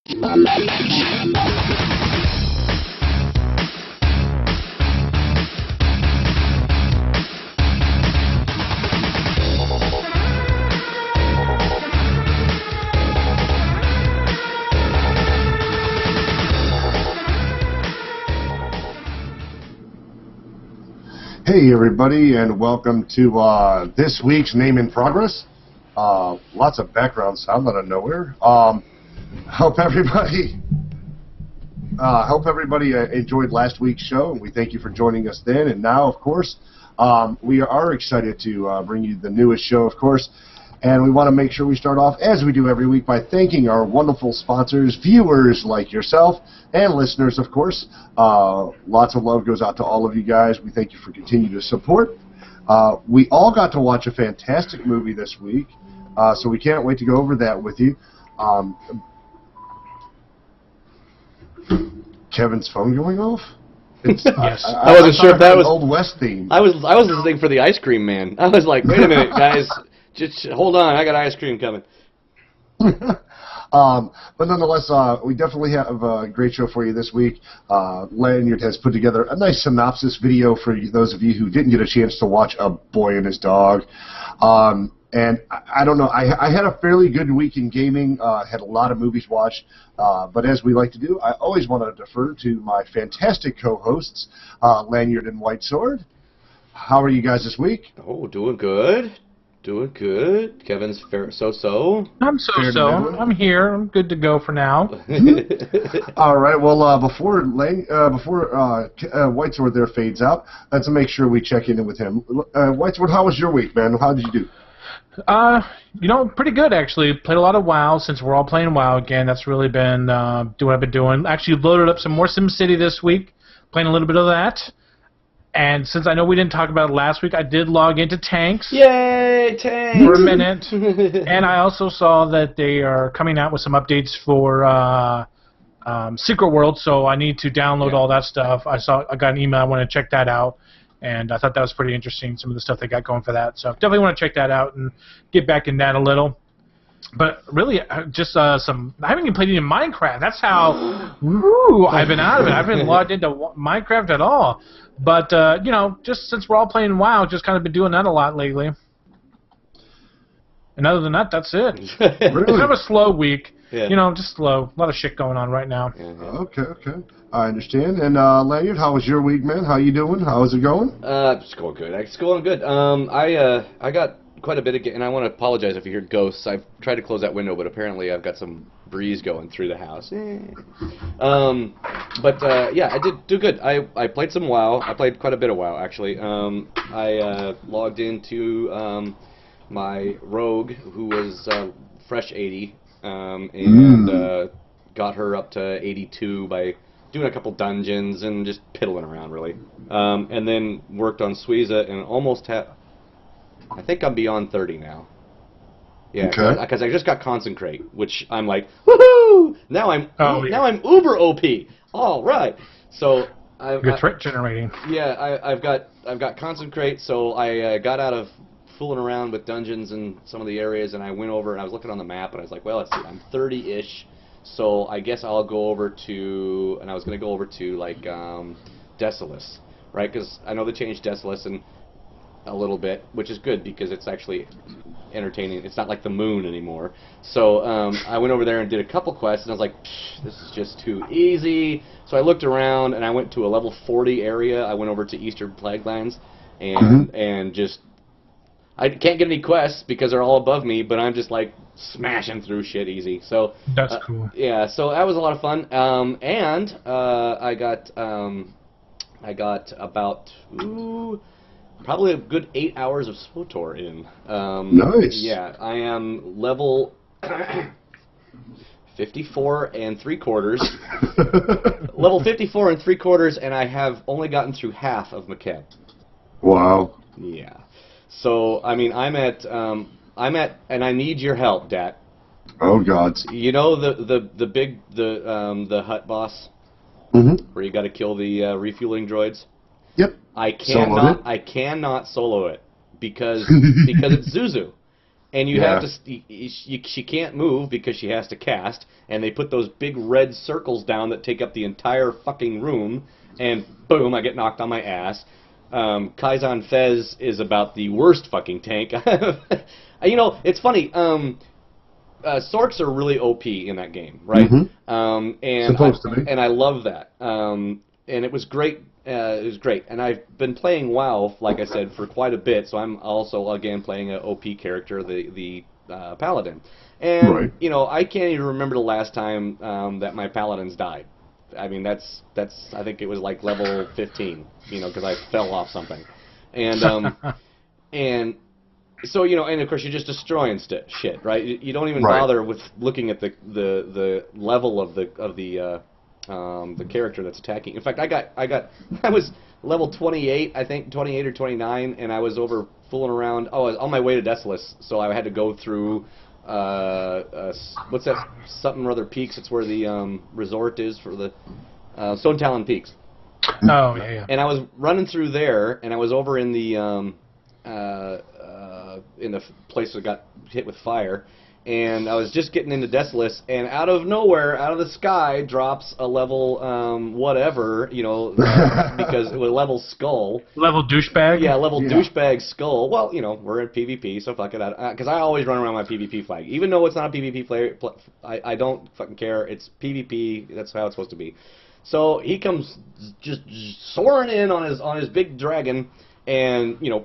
Hey everybody, and welcome to this week's Name in Progress. Lots of background sound out of nowhere. Hope everybody enjoyed last week's show, and we thank you for joining us then. And now, of course, we are excited to bring you the newest show, of course. And we want to make sure we start off, as we do every week, by thanking our wonderful sponsors, viewers like yourself, and listeners, of course. Lots of love goes out to all of you guys. We thank you for continuing to support. We all got to watch a fantastic movie this week, so we can't wait to go over that with you. Kevin's phone going off? Yes. I wasn't sure if that was an Old West theme. I was listening for the ice cream man. I was like, wait a minute, guys. Just hold on, I got ice cream coming. But nonetheless, we definitely have a great show for you this week. Lanyard has put together a nice synopsis video for those of you who didn't get a chance to watch A Boy and His Dog. And I don't know, I had a fairly good week in gaming, had a lot of movies watched, but as we like to do, I always want to defer to my fantastic co-hosts, Lanyard and White Sword. How are you guys this week? Oh, doing good. Doing good. Kevin's so-so. I'm so-so. I'm here. I'm good to go for now. All right. Well, before White Sword there fades out, let's make sure we check in with him. White Sword, how was your week, man? How did you do? Pretty good, actually. Played a lot of WoW since we're all playing WoW again. That's really been doing what I've been doing. Actually loaded up some more SimCity this week, playing a little bit of that. And since I know we didn't talk about it last week, I did log into Tanks. Yay, Tanks! For a minute. And I also saw that they are coming out with some updates for Secret World, so I need to download all that stuff. I got an email. I want to check that out. And I thought that was pretty interesting, some of the stuff they got going for that. So definitely want to check that out and get back in that a little. But really, just I haven't even played any Minecraft. That's how I've been out of it. I haven't logged into Minecraft at all. But, just since we're all playing WoW, just kind of been doing that a lot lately. And other than that, that's it. Really? Kind of a slow week. Yeah. Just slow. A lot of shit going on right now. Okay. I understand. And Lanyard, how was your week, man? How you doing? How is it going? It's going good. It's going good. I got quite a bit of, and I want to apologize if you hear ghosts. I've tried to close that window, but apparently I've got some breeze going through the house. Yeah, I did do good. I played some WoW. I played quite a bit of WoW, actually. I logged into my rogue, who was fresh 80, and got her up to 82 by doing a couple dungeons and just piddling around, really. And then worked on Suiza and almost had... I think I'm beyond 30 now. Yeah, because I just got Consecrate, which I'm like, woohoo! Now I'm uber OP. All right. So You're threat generating. Yeah, I've got Consecrate, so I got out of fooling around with dungeons in some of the areas, and I went over and I was looking on the map, and I was like, well, let's see, I'm 30-ish, so I guess I'll go over to, and I was going to go over to like Desolus, right? Because I know they changed Desolus and a little bit, which is good because it's actually entertaining. It's not like the moon anymore. So I went over there and did a couple quests, and I was like, this is just too easy. So I looked around, and I went to a level 40 area. I went over to Eastern Plaguelands, and just, I can't get any quests because they're all above me, but I'm just like smashing through shit easy. So that's cool. Yeah, so that was a lot of fun. And I got about probably a good 8 hours of SWTOR in. Nice. Yeah, I am level 54 and 3/4. Level 54 and 3/4, and I have only gotten through half of Makeb. Wow. Yeah. So I mean, I'm at, and I need your help, Dat. Oh God. You know the hut boss, where you got to kill the refueling droids. Yep. I cannot solo it because it's Zuzu, and you have to. She can't move because she has to cast, and they put those big red circles down that take up the entire fucking room, and boom, I get knocked on my ass. Kaizen Fez is about the worst fucking tank. You know, it's funny. Sorks are really OP in that game, right? And I love that. And it was great. It was great. And I've been playing WoW, like I said, for quite a bit. So I'm also again playing an OP character, the Paladin. And you know, I can't even remember the last time that my Paladins died. I mean, that's I think it was like level 15, you know, because I fell off something, and and so you know, and of course you're just destroying shit, right? You don't even bother with looking at the level of the character that's attacking. In fact, I was level 28, I think 28 or 29, and I was over fooling around. Oh, I was on my way to Desolus, so I had to go through. What's that? Something or other Peaks. It's where the resort is for the Stone Talon Peaks. Oh yeah. And I was running through there, and I was over in the place that got hit with fire, and I was just getting into Desolus, and out of nowhere, out of the sky, drops a level whatever, you know, because it was level skull. Level douchebag? Yeah, level douchebag skull. Well, you know, we're in PvP, so fuck it. Because I always run around my PvP flag. Even though it's not a PvP player, I don't fucking care. It's PvP. That's how it's supposed to be. So he comes just soaring in on his big dragon, and, you know,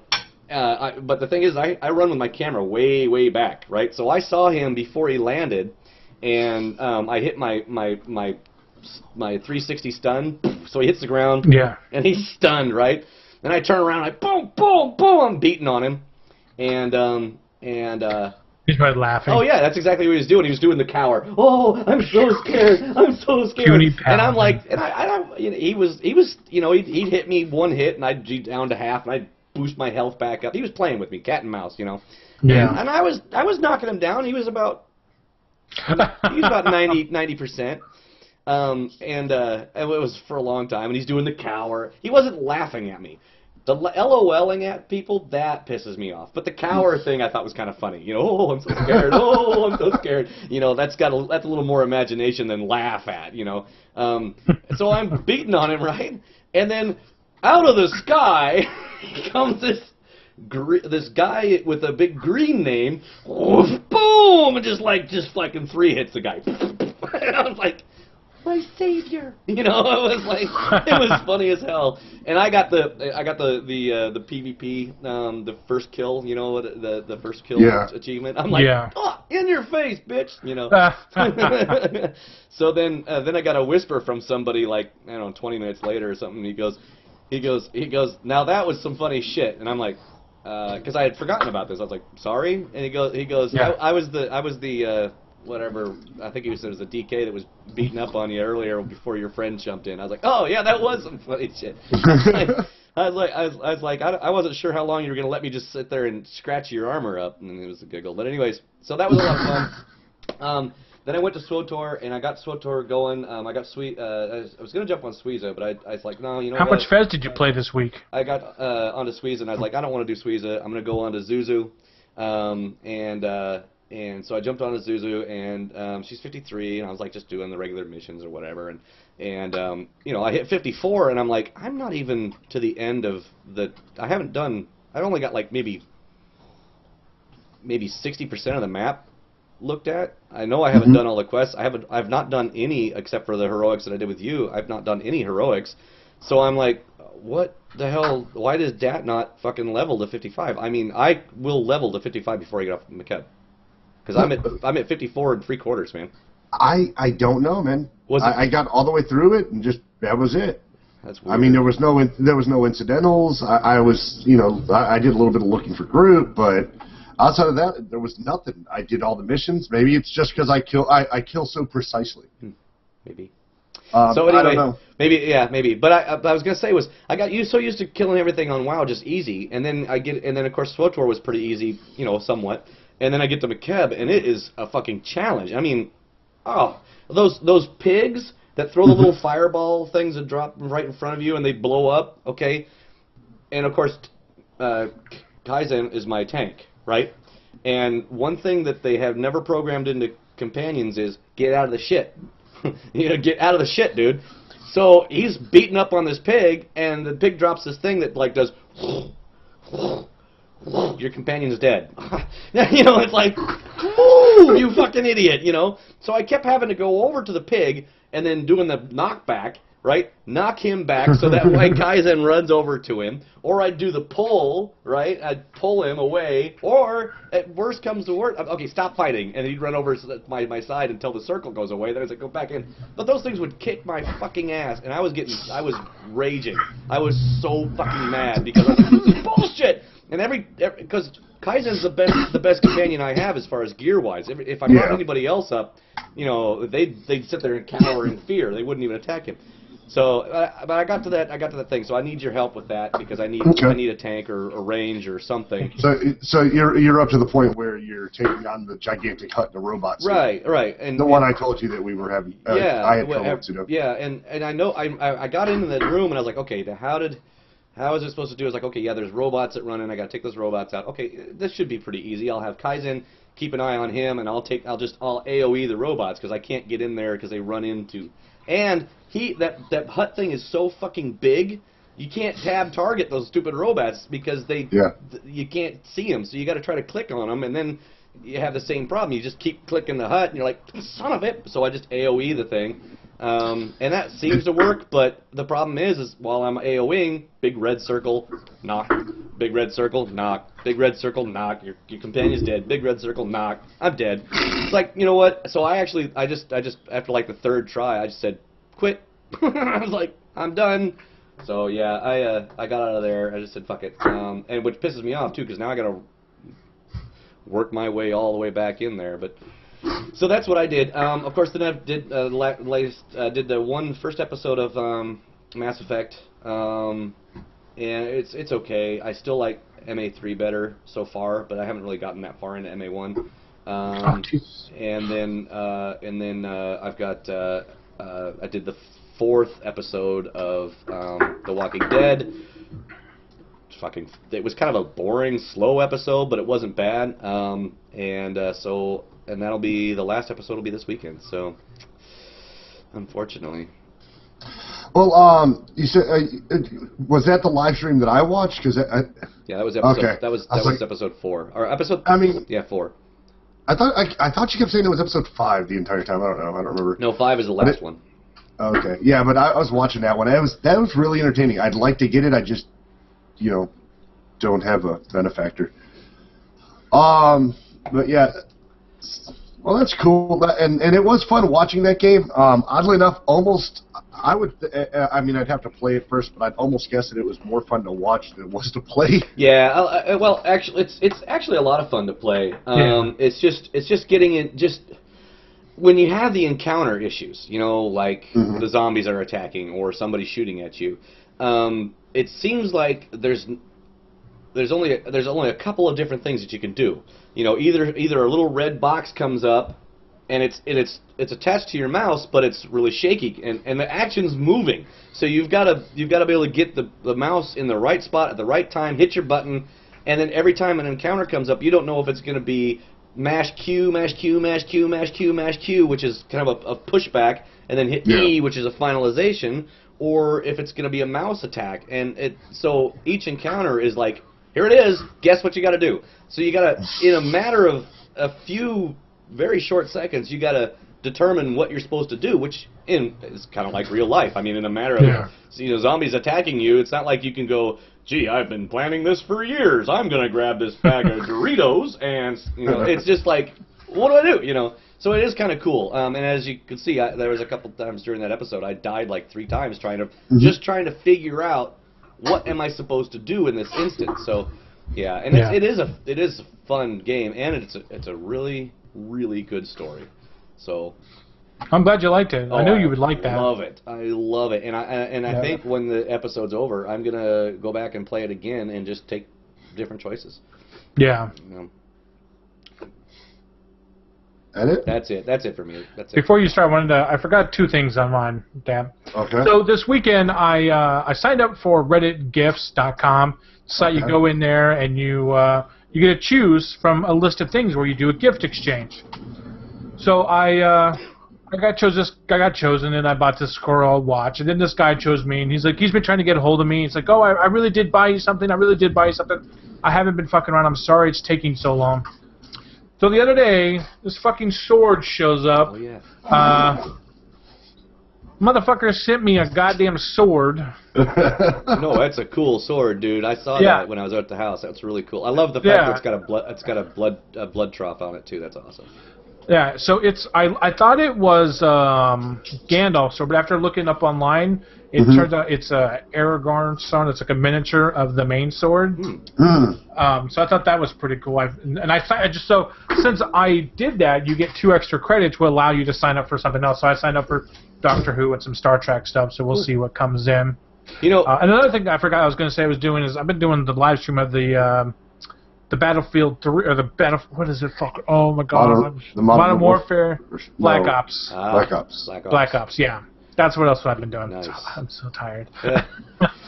but the thing is, I run with my camera way back, right? So I saw him before he landed, and I hit my 360 stun, so he hits the ground, and he's stunned, right? And I turn around, boom, I'm beating on him, and he's probably laughing. Oh yeah, that's exactly what he was doing. He was doing the cower. Oh, I'm so scared. I'm so scared. And I'm like, and I don't, you know, he was, you know, he'd hit me one hit, and I'd be down to half, and I'd boost my health back up. He was playing with me, cat and mouse, you know. Yeah. And I was knocking him down. He was about 90%. And it was for a long time. And he's doing the cower. He wasn't laughing at me. The LOLing at people, that pisses me off. But the cower thing I thought was kind of funny. You know, oh, I'm so scared. Oh, I'm so scared. You know, that's a little more imagination than laugh at, you know. So I'm beating on him, right? And then out of the sky comes this guy with a big green name. Boom! And just fucking 3 hits the guy. And I was like, my savior, you know. It was like, it was funny as hell. And I got the PvP, the first kill, you know, the first kill achievement. I'm like, oh, in your face, bitch, you know. So then I got a whisper from somebody like, I don't know, 20 minutes later or something. He goes, now that was some funny shit. And I'm like, because I had forgotten about this. I was like, sorry. And he goes, I was the whatever, I think he said it was a DK that was beating up on you earlier before your friend jumped in. I was like, oh yeah, that was some funny shit. I was like, I wasn't sure how long you were gonna let me just sit there and scratch your armor up, and it was a giggle. But anyways, so that was a lot of fun. Then I went to SWTOR, and I got SWTOR going. I got I was gonna jump on Suiza, but I was like, no, you know what? How much Fez did you play this week? I got onto Suiza, and I was like, I don't want to do Suiza. I'm gonna go on to Zuzu, and so I jumped on a Zuzu, and she's 53, and I was like just doing the regular missions or whatever, and you know, I hit 54, and I'm like, I'm not even to the end of I only got like maybe 60% of the map looked at. I know I haven't done all the quests. I've not done any except for the heroics that I did with you. I've not done any heroics, so I'm like, what the hell? Why does Dat not fucking level to 55? I mean, I will level to 55 before I get off McKeb. Because I'm at 54 3/4, man. I don't know, man. I got all the way through it, and just that was it. That's weird. I mean, there was no incidentals. I was, you know, I did a little bit of looking for group, but outside of that, there was nothing. I did all the missions. Maybe it's just because I kill so precisely. Maybe. So anyway, I don't know. Maybe. But I was gonna say I got so used to killing everything on WoW just easy, and then of course SWTOR was pretty easy, you know, somewhat. And then I get to McKeb, and it is a fucking challenge. I mean, oh, those pigs that throw the little fireball things that drop right in front of you and they blow up, okay? And of course, Kaizen is my tank, right? And one thing that they have never programmed into companions is get out of the shit. Get out of the shit, dude. So he's beating up on this pig, and the pig drops this thing that like does. Your companion's dead. It's like, ooh, you fucking idiot, So I kept having to go over to the pig and then doing the knockback, right? Knock him back so that way Kaizen runs over to him. Or I'd do the pull, right? I'd pull him away. Or, at worst comes to worst, okay, stop fighting. And he'd run over to my side until the circle goes away. Then I'd say, go back in. But those things would kick my fucking ass. And I was raging. I was so fucking mad because I was like, this is bullshit. And because Kaizen's the best companion I have as far as gear-wise. If I brought anybody else up, they'd sit there and cower in fear. They wouldn't even attack him. So, but I got to that thing. So I need your help with that because I need a tank or a range or something. So you're up to the point where you're taking on the gigantic hut in the robot suit. Right. And the one I told you that we were having. I had trouble with. Yeah, and I know I got into that room and I was like, okay, how is it supposed to do? It's like, okay, yeah, there's robots that run in. I got to take those robots out. Okay, this should be pretty easy. I'll have Kaizen keep an eye on him, and I'll AOE the robots because I can't get in there because they run into. And that hut thing is so fucking big, you can't tab target those stupid robots because you can't see them. So you got to try to click on them, and then you have the same problem. You just keep clicking the hut, and you're like, son of it. So I just AOE the thing. And that seems to work, but the problem is while I'm AOEing, big red circle, knock, big red circle, knock, big red circle, knock, your companion's dead, big red circle, knock, I'm dead. It's like, you know what, so I just, after like the third try, I just said, quit. I was like, I'm done. So yeah, I got out of there, I just said, fuck it. And which pisses me off too, because now I gotta work my way all the way back in there, but... So that's what I did. Of course, then I did the first episode of Mass Effect, and it's okay. I still like MA3 better so far, but I haven't really gotten that far into MA1. And then I've got I did the fourth episode of The Walking Dead. It was kind of a boring, slow episode, but it wasn't bad. And that'll be the last episode. Will be this weekend. So, unfortunately. Well, you said was that the live stream that I watched? Yeah, that was episode. Okay. That was episode 4 or episode. 4. I thought you kept saying it was episode 5 the entire time. I don't know. I don't remember. No, 5 is the last one. Okay. Yeah, but I was watching that one. That was really entertaining. I'd like to get it. I just don't have a benefactor. But yeah. Well, that's cool, and it was fun watching that game. Oddly enough, I'd have to play it first, but I'd almost guess that it was more fun to watch than it was to play. Yeah, well, actually, it's actually a lot of fun to play. It's just getting in. Just when you have the encounter issues, like the zombies are attacking or somebody's shooting at you. It seems like there's only a couple of different things that you can do. Either a little red box comes up, and it's attached to your mouse, but it's really shaky, and the action's moving. So you've got to be able to get the mouse in the right spot at the right time, hit your button, and then every time an encounter comes up, you don't know if it's going to be mash Q, mash Q, mash Q, mash Q, mash Q, which is kind of a pushback, and then hit E, which is a finalization, or if it's going to be a mouse attack. And so each encounter is like, here it is, guess what you got to do. So you got to, in a matter of a few very short seconds, you got to determine what you're supposed to do, which is kind of like real life. I mean, in a matter of zombies attacking you, it's not like you can go, gee, I've been planning this for years. I'm going to grab this bag of Doritos, and it's just like, what do I do? So it is kind of cool. And as you can see, there was a couple times during that episode, I died like 3 times trying to figure out what am I supposed to do in this instance. So yeah, and it is a fun game, and it's a really, really good story. So I'm glad you liked it. I knew you would like that. I love it. And I think when the episode's over, I'm gonna go back and play it again and just take different choices. Yeah. That's it for me. That's it. Before you start, I forgot 2 things on mine, Dan. Okay. So this weekend, I signed up for RedditGifts.com. Site you go in there and you you get to choose from a list of things where you do a gift exchange. So I got chosen, and I bought this squirrel watch, and then this guy chose me, and he's been trying to get a hold of me. He's like, oh, I really did buy you something. I haven't been fucking around. I'm sorry it's taking so long. So the other day, this fucking sword shows up. Oh, yeah. Motherfucker sent me a goddamn sword. No, that's a cool sword, dude. I saw that when I was at the house. That's really cool. I love the fact that it's got a blood trough on it too. That's awesome. Yeah, so I thought it was Gandalf's sword, but after looking up online, it turns out it's a Aragorn sword. It's like a miniature of the main sword. So I thought that was pretty cool. Since I did that, you get 2 extra credits to allow you to sign up for something else. So I signed up for Doctor Who and some Star Trek stuff. So we'll see what comes in. You know, another thing I forgot I was going to say I've been doing the live stream of the Battlefield 3 or the what is it? Fuck! Oh my God! Modern Warfare, Black Ops. Black Ops. Yeah, that's what else I've been doing. Nice. I'm so tired.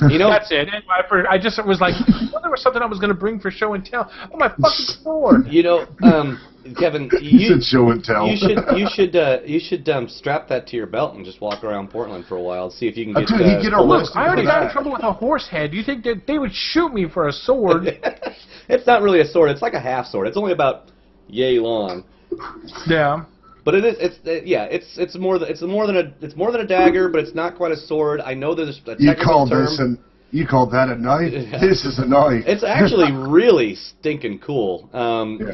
You know, that's it. Anyway, I just was like, well, there was something I was going to bring for show and tell. Oh my fucking sword! You know, Kevin, you should show and tell. You should strap that to your belt and just walk around Portland for a while and see if you can get. Look, I already got in trouble with a horse head. Do you think that they would shoot me for a sword? It's not really a sword. It's like a half sword. It's only about yay long. Yeah. But it is. It's more than a dagger, but it's not quite a sword. I know there's a technical term. You called that a knife? This is a knife. It's actually really stinking cool.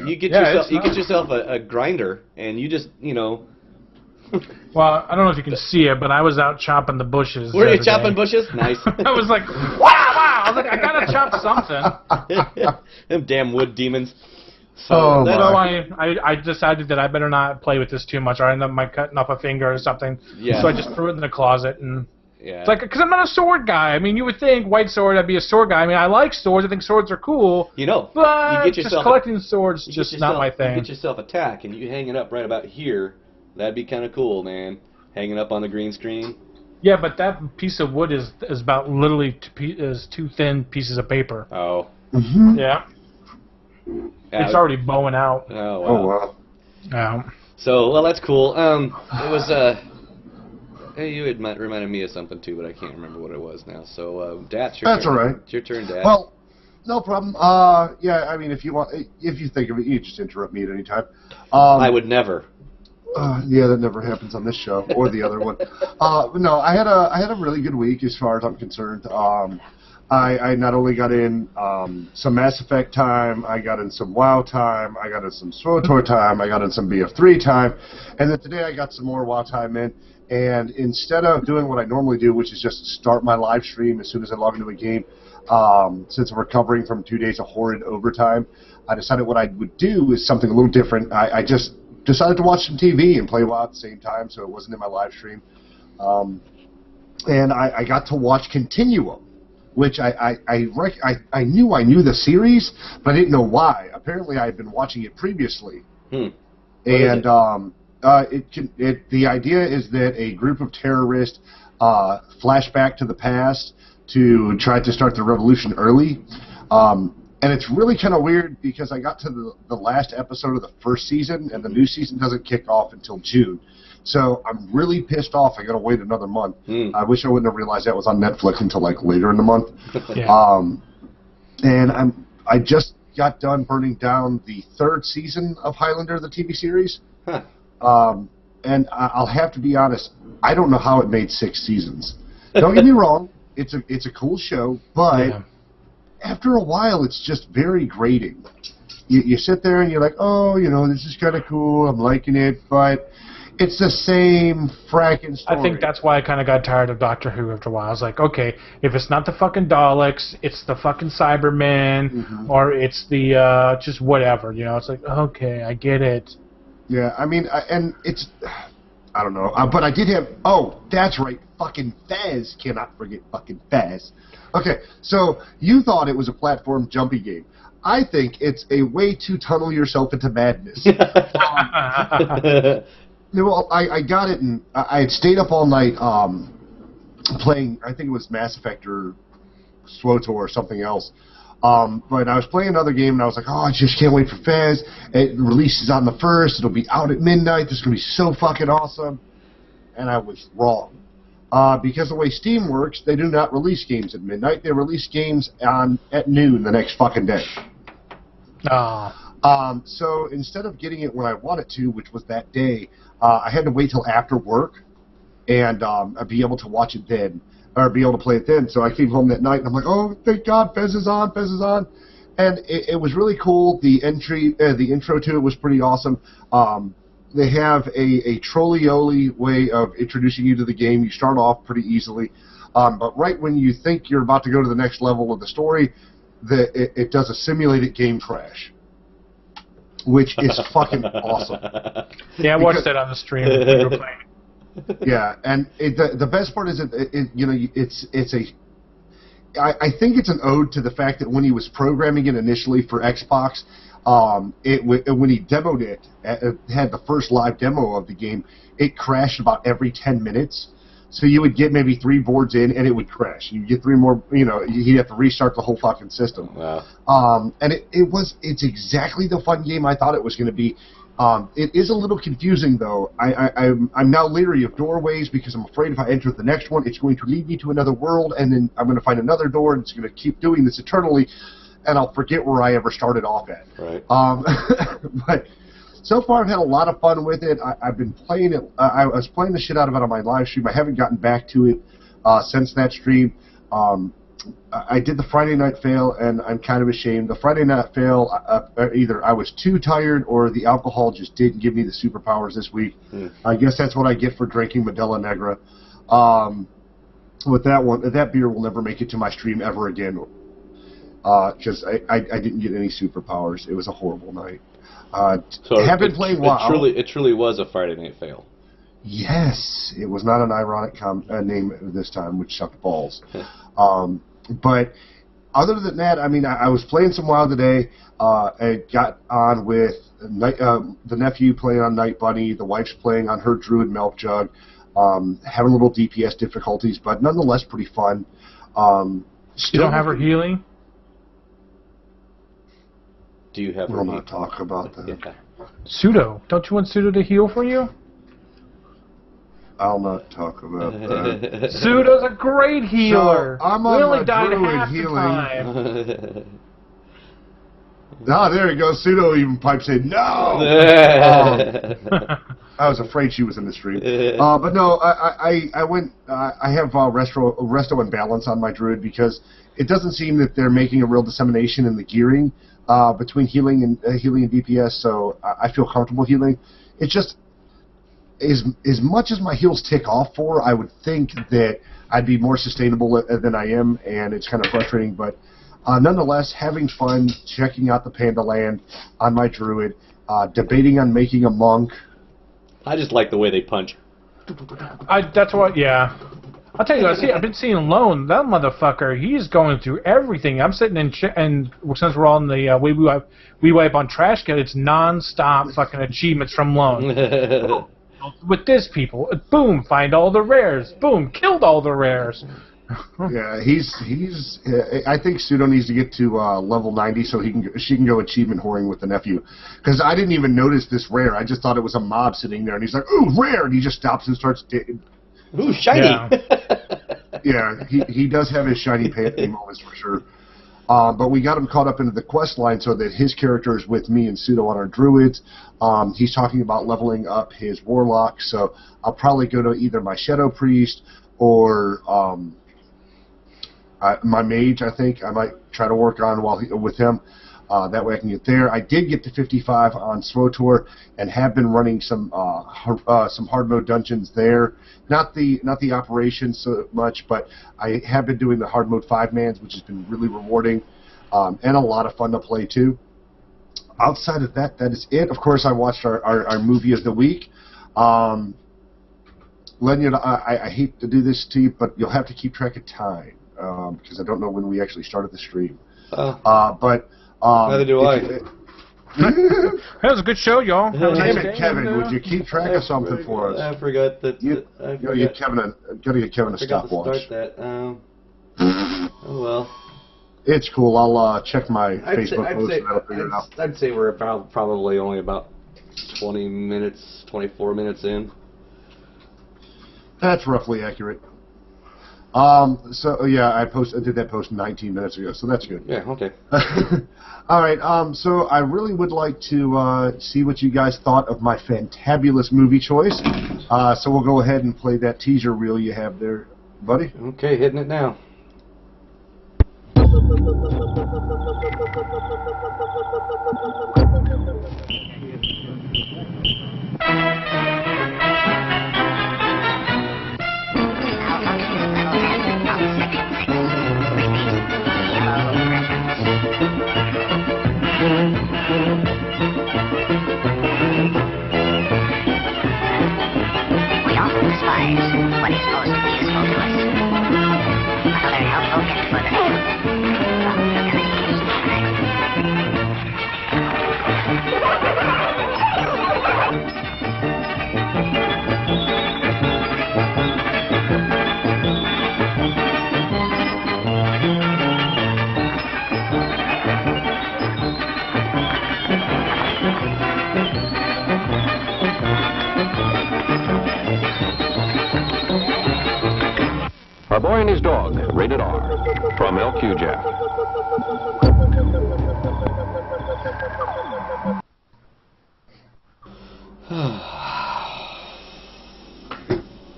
You get yourself a grinder, and you just Well, I don't know if you can see it, but I was out chopping the bushes. Were you chopping bushes? Nice. I was like, wow! I was like, I gotta chop something. Them damn wood demons. So I decided that I better not play with this too much, or I end up cutting off a finger or something. Yeah. So I just threw it in the closet and. Yeah. It's like, because I'm not a sword guy. I mean, you would think white sword, I'd be a sword guy. I mean, I like swords. I think swords are cool. But you just collecting swords is just not my thing. You get yourself a tack, and you hang it up right about here. That'd be kind of cool, man. Hanging up on the green screen. Yeah, but that piece of wood is about literally 2 thin pieces of paper. Oh. Mm-hmm. Yeah. It's already bowing out. Oh, wow. Oh, wow. So, well, that's cool. It was, hey, you had reminded me of something, too, but I can't remember what it was now. So, Dad, that's all right. It's your turn, Dad. Well, no problem. Yeah, I mean, if you think of it, you just interrupt me at any time. I would never. Yeah, that never happens on this show or the other one. No, I had a really good week as far as I'm concerned. I not only got in some Mass Effect time, I got in some WoW time, I got in some SWTOR time, I got in some BF3 time, and then today I got some more WoW time in. And instead of doing what I normally do, which is just start my live stream as soon as I log into a game, since I'm recovering from 2 days of horrid overtime, I decided what I would do is something a little different. I just decided to watch some TV and play WoW at the same time, so it wasn't in my live stream. And I got to watch Continuum, which I knew I knew the series, but I didn't know why. Apparently, I had been watching it previously. And the idea is that a group of terrorists flash back to the past to try to start the revolution early. And it's really kind of weird because I got to the last episode of the first season, and the new season doesn't kick off until June. So I'm really pissed off. I got to wait another month. I wish I wouldn't have realized that was on Netflix until like later in the month. And I just got done burning down the 3rd season of Highlander, the TV series. And I'll have to be honest, I don't know how it made 6 seasons. Don't get me wrong, it's a cool show, but after a while, it's just very grating. You sit there and you're like, oh, this is kind of cool, I'm liking it, but it's the same fracking story. I think that's why I kind of got tired of Doctor Who after a while. I was like, okay, if it's not the fucking Daleks, it's the fucking Cybermen, or it's the, just whatever, It's like, okay, I get it. Yeah, I mean, and it's, I don't know, but I did have, that's right, fucking Fez, cannot forget fucking Fez. Okay, so you thought it was a platform jumpy game. I think it's a way to tunnel yourself into madness. Well, I got it, and I had stayed up all night playing, I think it was Mass Effect or SWTOR or something else. But I was playing another game, and I was like, oh, I just can't wait for Fez. It releases on the 1st. It'll be out at midnight. This is going to be so fucking awesome. And I was wrong. Because the way Steam works, they do not release games at midnight. They release games at noon the next fucking day. So instead of getting it when I wanted to, which was that day, I had to wait till after work and I'd be able to watch it then, or be able to play it then. So I came home that night and I'm like, oh, thank God, Fez is on, Fez is on. And it was really cool. The intro to it was pretty awesome. They have a trolley-oly way of introducing you to the game. You start off pretty easily, but right when you think you're about to go to the next level of the story, it does a simulated game crash, which is fucking awesome. Yeah, I watched that on the stream when you were playing. Yeah, and the best part is I think it's an ode to the fact that when he was programming it initially for Xbox. When he demoed it, had the first live demo of the game, it crashed about every 10 minutes. So you would get maybe 3 boards in, and it would crash. You get 3 more, he'd have to restart the whole fucking system. Wow. And it's exactly the fun game I thought it was going to be. It is a little confusing, though. I'm now leery of doorways because I'm afraid if I enter the next one, it's going to lead me to another world, and then I'm going to find another door, and it's going to keep doing this eternally. And I'll forget where I ever started off at. Right. But so far I've had a lot of fun with it. I've been playing it. I was playing the shit out of it on my live stream. I haven't gotten back to it since that stream. I did the Friday night fail, and I'm kind of ashamed. The Friday night fail, either I was too tired or the alcohol just didn't give me the superpowers this week. I guess that's what I get for drinking Modelo Negra. With that one, that beer will never make it to my stream ever again. Because I didn't get any superpowers. It was a horrible night. So have been playing WoW. It truly was a Friday night fail. Yes, it was not an ironic name this time, which sucked balls. But other than that, I mean, I was playing some WoW today. I got on with the nephew playing on Night Bunny, the wife's playing on her Druid Milk Jug, having a little DPS difficulties, but nonetheless pretty fun. You don't have her healing? Do you have We'll not talk about that. Yeah. Pseudo. Don't you want Pseudo to heal for you? I'll not talk about that. Pseudo's a great healer. So, I'm we on only my died Druid half healing. the time. There you go. Pseudo even pipes in, no! I was afraid she was in the stream. But no, I went, I have Resto and Balance on my Druid because it doesn't seem that they're making a real dissemination in the gearing between healing and DPS, so I feel comfortable healing. It's just, as much as my heals tick off for, I would think that I'd be more sustainable than I am, and it's kind of frustrating, but nonetheless, having fun, checking out the Panda Land on my Druid, debating on making a monk. I just like the way they punch. That's what, yeah. I'll tell you what, I've been seeing Lone, that motherfucker, he's going through everything. I'm sitting in, and since we're on the We Wipe on Trash Can, it's non-stop fucking achievements from Lone. With this people, boom, find all the rares, boom, killed all the rares. Yeah, he's. I think Pseudo needs to get to level 90 so she can go achievement whoring with the nephew. Because I didn't even notice this rare. I just thought it was a mob sitting there, and he's like, "Ooh, rare!" And he just stops and starts. Ooh, shiny. Yeah, he does have his shiny moments for sure. But we got him caught up into the quest line so that his character is with me and Pseudo on our druids. He's talking about leveling up his warlock, so I'll probably go to either my Shadow Priest or my mage. I think I might try to work on with him. That way I can get there. I did get to 55 on SWTOR and have been running some hard mode dungeons there. Not the operation so much, but I have been doing the hard mode 5-mans, which has been really rewarding and a lot of fun to play too. Outside of that, that is it. Of course, I watched our movie of the week. Leonard, I hate to do this to you, but you'll have to keep track of time because I don't know when we actually started the stream. But neither do I. That was a good show, y'all. Damn it, Kevin, would you keep track of something for us? I forgot that. Gotta get Kevin a stopwatch. Start that. Oh well. It's cool. I'll check my Facebook post and I'll figure it out. I'd say we're about probably only about 20 minutes, 24 minutes in. That's roughly accurate. So yeah, I did that post 19 minutes ago, so that's good. Yeah, okay. All right, so I really would like to see what you guys thought of my fantabulous movie choice. So we'll go ahead and play that teaser reel you have there, buddy. Okay, hitting it now. We often despise what is supposed to be useful to us. Another helpful gift for the A Boy and His Dog, rated R, from LQJAF.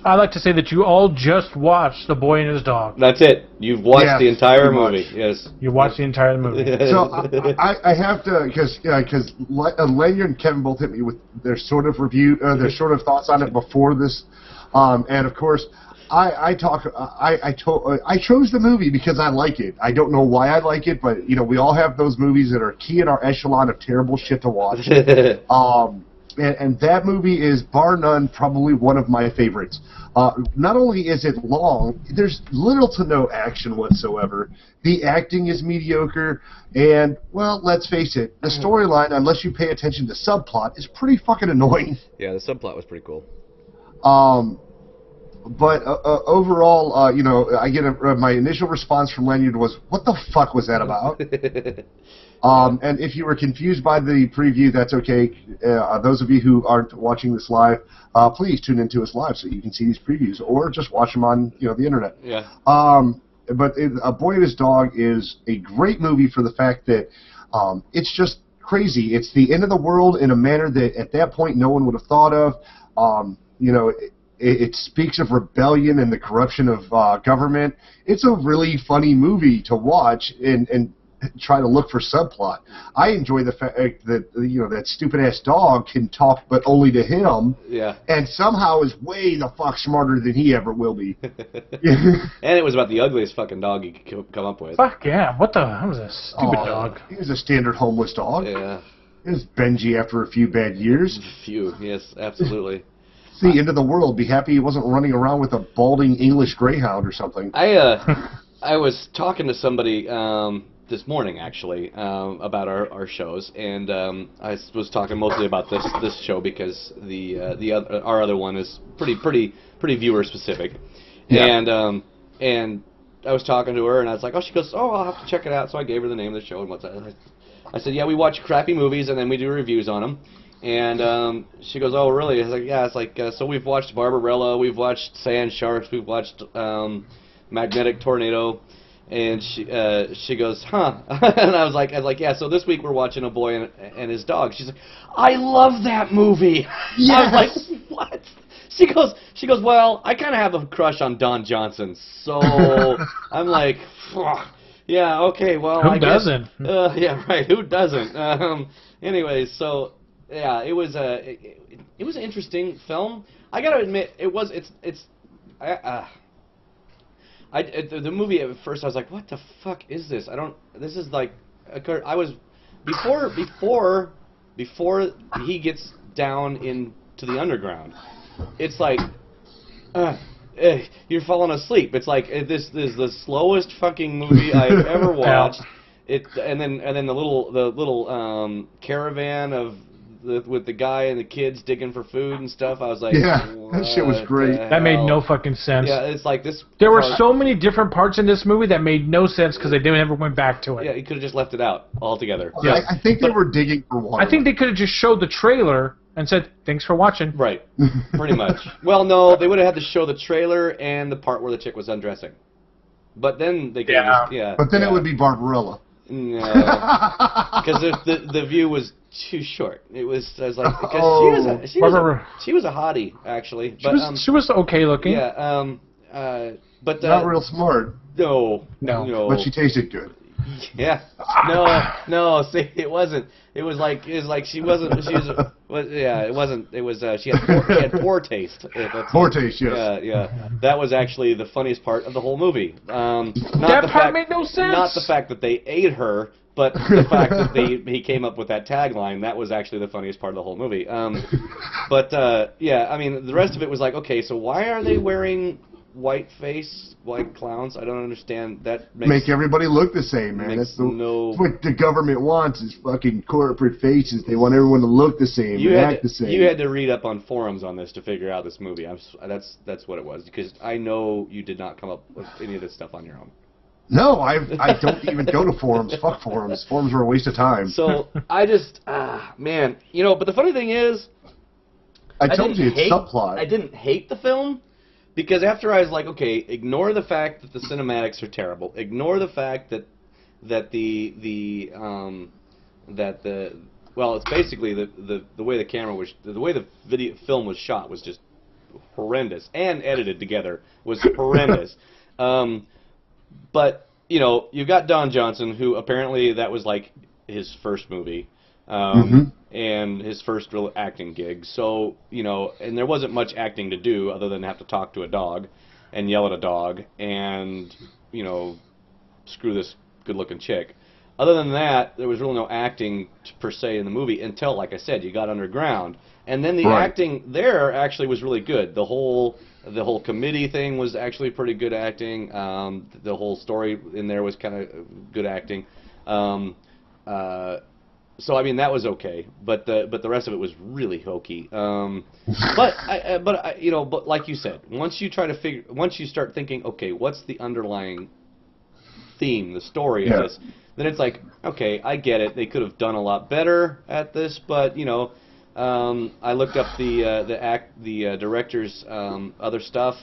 I'd like to say that you all just watched The Boy and His Dog. That's it. You've watched the entire pretty movie. much. Yes. You watched the entire movie. So I have to, because Lanyard and Kevin both hit me with their sort of review, their sort of thoughts on it before this, and of course, I chose the movie because I like it. I don't know why I like it, but you know, we all have those movies that are key in our echelon of terrible shit to watch. And that movie is, bar none, probably one of my favorites. Not only is it long, there's little to no action whatsoever. The acting is mediocre, and, well, let's face it, the storyline, unless you pay attention to subplot, is pretty fucking annoying. Yeah, the subplot was pretty cool. But overall, you know, I get my initial response from Lanyard was, "What the fuck was that about?" And if you were confused by the preview, that's okay. Those of you who aren't watching this live, please tune into us live so you can see these previews, or just watch them on, you know, the internet. Yeah. But A Boy and His Dog is a great movie for the fact that it's just crazy. It's the end of the world in a manner that at that point no one would have thought of. You know. It speaks of rebellion and the corruption of government. It's a really funny movie to watch and try to look for subplot. I enjoy the fact that, you know, that stupid ass dog can talk, but only to him. Yeah. And somehow is way the fuck smarter than he ever will be. And it was about the ugliest fucking dog you could come up with. Fuck yeah! What the? That was a stupid dog. He was a standard homeless dog. Yeah. It was Benji after a few bad years. Few. Yes, absolutely. It's the end of the world. Be happy he wasn't running around with a balding English greyhound or something. I was talking to somebody this morning actually about our shows, and I was talking mostly about this show because our other one is pretty viewer specific, Yeah. and I was talking to her and I was like, oh, she goes, oh, I'll have to check it out. So I gave her the name of the show and what's that. I said, yeah, we watch crappy movies and then we do reviews on them. And she goes, oh, really? I was like, yeah. It's like, so we've watched Barbarella, we've watched Sand Sharks, we've watched Magnetic Tornado, and she goes, huh? And I was like, yeah. So this week we're watching A Boy and His Dog. She's like, I love that movie. Yes. I was like, what? She goes, well, I kind of have a crush on Don Johnson, so I'm like, yeah, okay, well, Who I guess. doesn't? Yeah, right. Who doesn't? Anyways, so. Yeah, it was an interesting film. I gotta admit, the movie at first I was like, what the fuck is this? This is like, I was before he gets down into the underground. It's like, you're falling asleep. It's like this is the slowest fucking movie I've ever watched. And then the little caravan of with the guy and the kids digging for food and stuff. I was like, yeah, that shit was great. That made no fucking sense. Yeah, it's like this. There were so many different parts in this movie that made no sense because they never went back to it. Yeah, you could have just left it out altogether. Yeah, I think they were digging for water. I think they could have just showed the trailer and said, "Thanks for watching." Right, pretty much. Well, no, they would have had to show the trailer and the part where the chick was undressing. But then they could have just, But then it would be Barbarella. No, because the view was too short. I was like, because she was a hottie actually. But she was okay looking. Yeah. But not real smart. No. But she tasted good. Yeah. No. See, it wasn't. It was like she wasn't. It wasn't. It was. She had poor taste. Poor taste. Yes. Yeah. That was actually the funniest part of the whole movie. That part made no sense. Not the fact that they ate her, but the fact that he came up with that tagline. That was actually the funniest part of the whole movie. Yeah. I mean, the rest of it was like, okay, so why are they wearing white clowns? I don't understand. That make everybody look the same, man. That's what the government wants is fucking corporate faces. They want everyone to look the same and act the same. You had to read up on forums on this to figure out this movie. That's what it was, because I know you did not come up with any of this stuff on your own. No, I don't even go to forums. Fuck forums. Forums are a waste of time. So I just man, but the funny thing is, I told you it's subplot. I didn't hate the film. Because after I was like, okay, ignore the fact that the cinematics are terrible. Ignore the fact that it's basically the way the camera was, the way the film was shot was just horrendous, and edited together was horrendous. But you've got Don Johnson, who apparently that was like his first movie. And his first real acting gig. So, and there wasn't much acting to do other than have to talk to a dog and yell at a dog and, screw this good-looking chick. Other than that, there was really no acting per se in the movie until, like I said, you got underground. And then the acting there actually was really good. The whole committee thing was actually pretty good acting. The whole story in there was kind of good acting. So I mean that was okay, but the rest of it was really hokey. But like you said, once you start thinking, okay, what's the underlying theme, the story of this, then it's like, okay, I get it. They could have done a lot better at this, but I looked up the director's other stuff.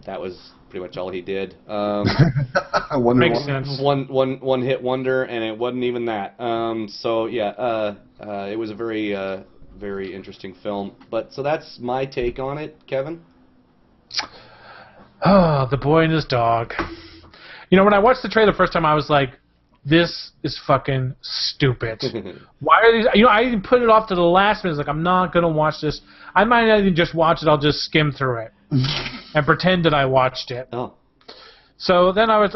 That was pretty much all he did. Makes sense. One hit wonder, and it wasn't even that. So yeah, it was a very very interesting film. So that's my take on it, Kevin. Oh, the boy and his dog. When I watched the trailer the first time, I was like, this is fucking stupid. Why are these? I even put it off to the last minute. Like, I'm not gonna watch this. I might not even just watch it. I'll just skim through it and pretend that I watched it. Oh. So then I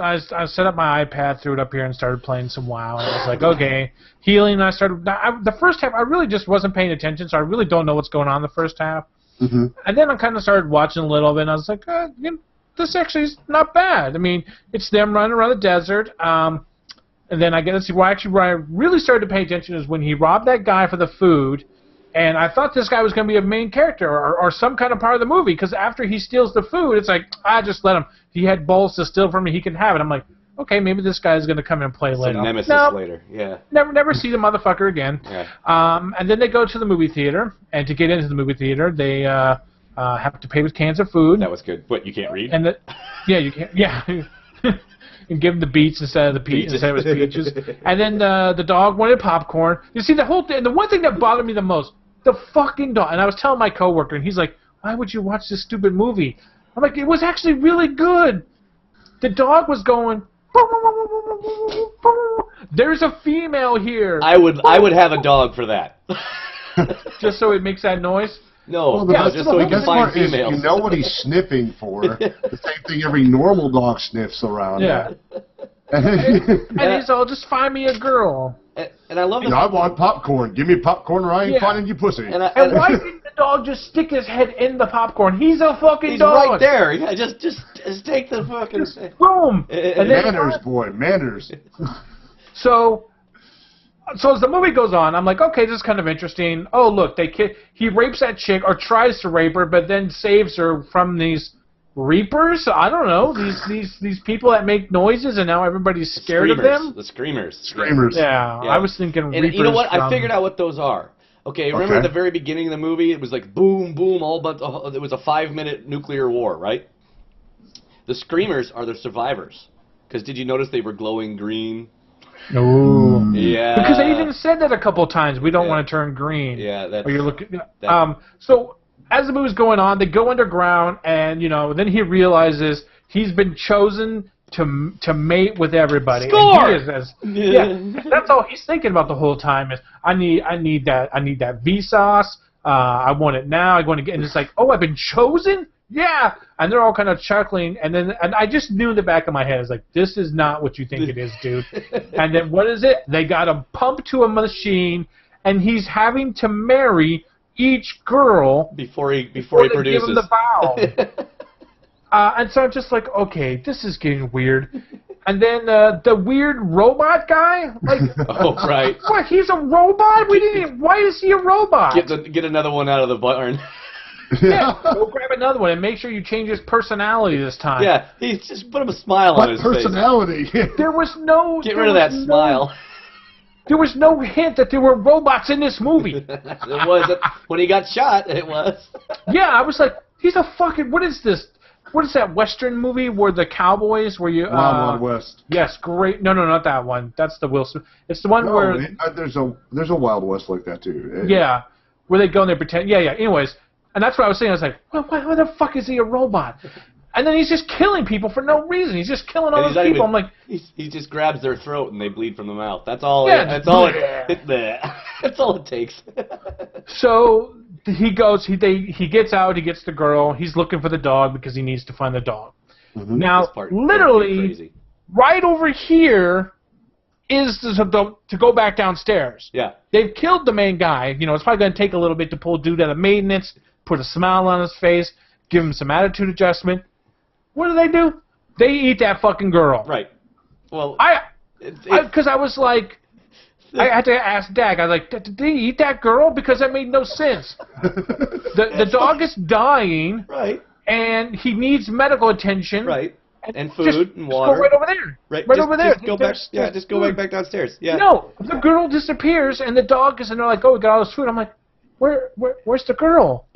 set up my iPad, threw it up here, and started playing some WoW. And I was like, okay, healing. And I started the first half. I really just wasn't paying attention, so I really don't know what's going on the first half. And then I kind of started watching a little bit, and I was like, this actually is not bad. I mean, it's them running around the desert. And then I get to see where I really started to pay attention is when he robbed that guy for the food, and I thought this guy was going to be a main character or some kind of part of the movie, because after he steals the food, it's like, just let him. He had bowls to steal from me, he can have it. I'm like, okay, maybe this guy is going to come in and play later. Some nemesis later, yeah. Never see the motherfucker again. Yeah. And then they go to the movie theater, and to get into the movie theater, they have to pay with cans of food. That was good. What, you can't read? And you can't. Yeah. And give him the beets instead of his peaches. And then the dog wanted popcorn. You see, the whole thing. The one thing that bothered me the most, the fucking dog. And I was telling my coworker, and he's like, "Why would you watch this stupid movie?" I'm like, "It was actually really good." The dog was going. There's a female here. I would have a dog for that. Just so it makes that noise. No, just so he can find females. You know what he's sniffing for. The same thing every normal dog sniffs around. Yeah. And he's all, just find me a girl. And I love it. I want popcorn. Give me popcorn or I ain't finding you pussy. And why didn't the dog just stick his head in the popcorn? He's a fucking dog. He's right there. Yeah, just take the fucking... Boom. Manners, boy. Manners. So... So as the movie goes on, I'm like, okay, this is kind of interesting. Oh, look, he rapes that chick or tries to rape her, but then saves her from these reapers. I don't know, these people that make noises, and now everybody's scared of them. The screamers. Screamers. Yeah, Yeah. I was thinking And reapers. you know what? I from- figured out what those are. Okay, remember at the very beginning of the movie, it was like boom, boom, it was a 5-minute nuclear war, right? The screamers are the survivors. Because did you notice they were glowing green? Ooh. Yeah. Because they even said that a couple of times. We don't want to turn green. Yeah, that's... Or you're looking. So as the movie's going on, they go underground, and then he realizes he's been chosen to mate with everybody. Score! And he is that's all he's thinking about the whole time is I need that Vsauce. I want it now. I want to get. And it's like, oh, I've been chosen. Yeah, and they're all kind of chuckling, and I just knew in the back of my head, it's like, this is not what you think it is, dude. And then what is it? They got him pumped to a machine, and he's having to marry each girl before he they produces. give him the vow. And so I'm just like, okay, this is getting weird. And then the weird robot guy, like, Oh, right. what? He's a robot? We didn't. Even, why is he a robot? Get another one out of the barn. Yeah, go grab another one and make sure you change his personality this time. Yeah, he's just put him a smile on What his personality? There was no. face. Get rid of that smile. There was no hint that there were robots in this movie. It was when he got shot. It was. Yeah, I was like, he's a fucking. What is this? What is that Western movie where the cowboys where you? Wild Wild West. Yes, great. No, not that one. That's the Wilson. It's the one where. There's a Wild West like that too. Yeah, where they go and they pretend. Yeah. Anyways, and that's what I was saying. I was like, well, why the fuck is he a robot? And then he's just killing people for no reason. He's just killing all those people. I'm like, he just grabs their throat and they bleed from the mouth. That's all. Yeah, That's all it takes. So he goes. He gets out. He gets the girl. He's looking for the dog because he needs to find the dog. Mm-hmm. Now, literally, right over here is to go back downstairs. Yeah. They've killed the main guy. It's probably going to take a little bit to pull dude out of maintenance, put a smile on his face, give him some attitude adjustment. What do? They eat that fucking girl. Right. Well, because I was like, I had to ask Dak. I was like, did they eat that girl? Because that made no sense. The dog is dying. Right. And he needs medical attention. Right. And food and water. Just go right over there. Right over there. Just go back. Yeah. Just go back downstairs. Yeah. No, the girl disappears and the dog is, and they're like, oh, we got all this food. I'm like, where's the girl?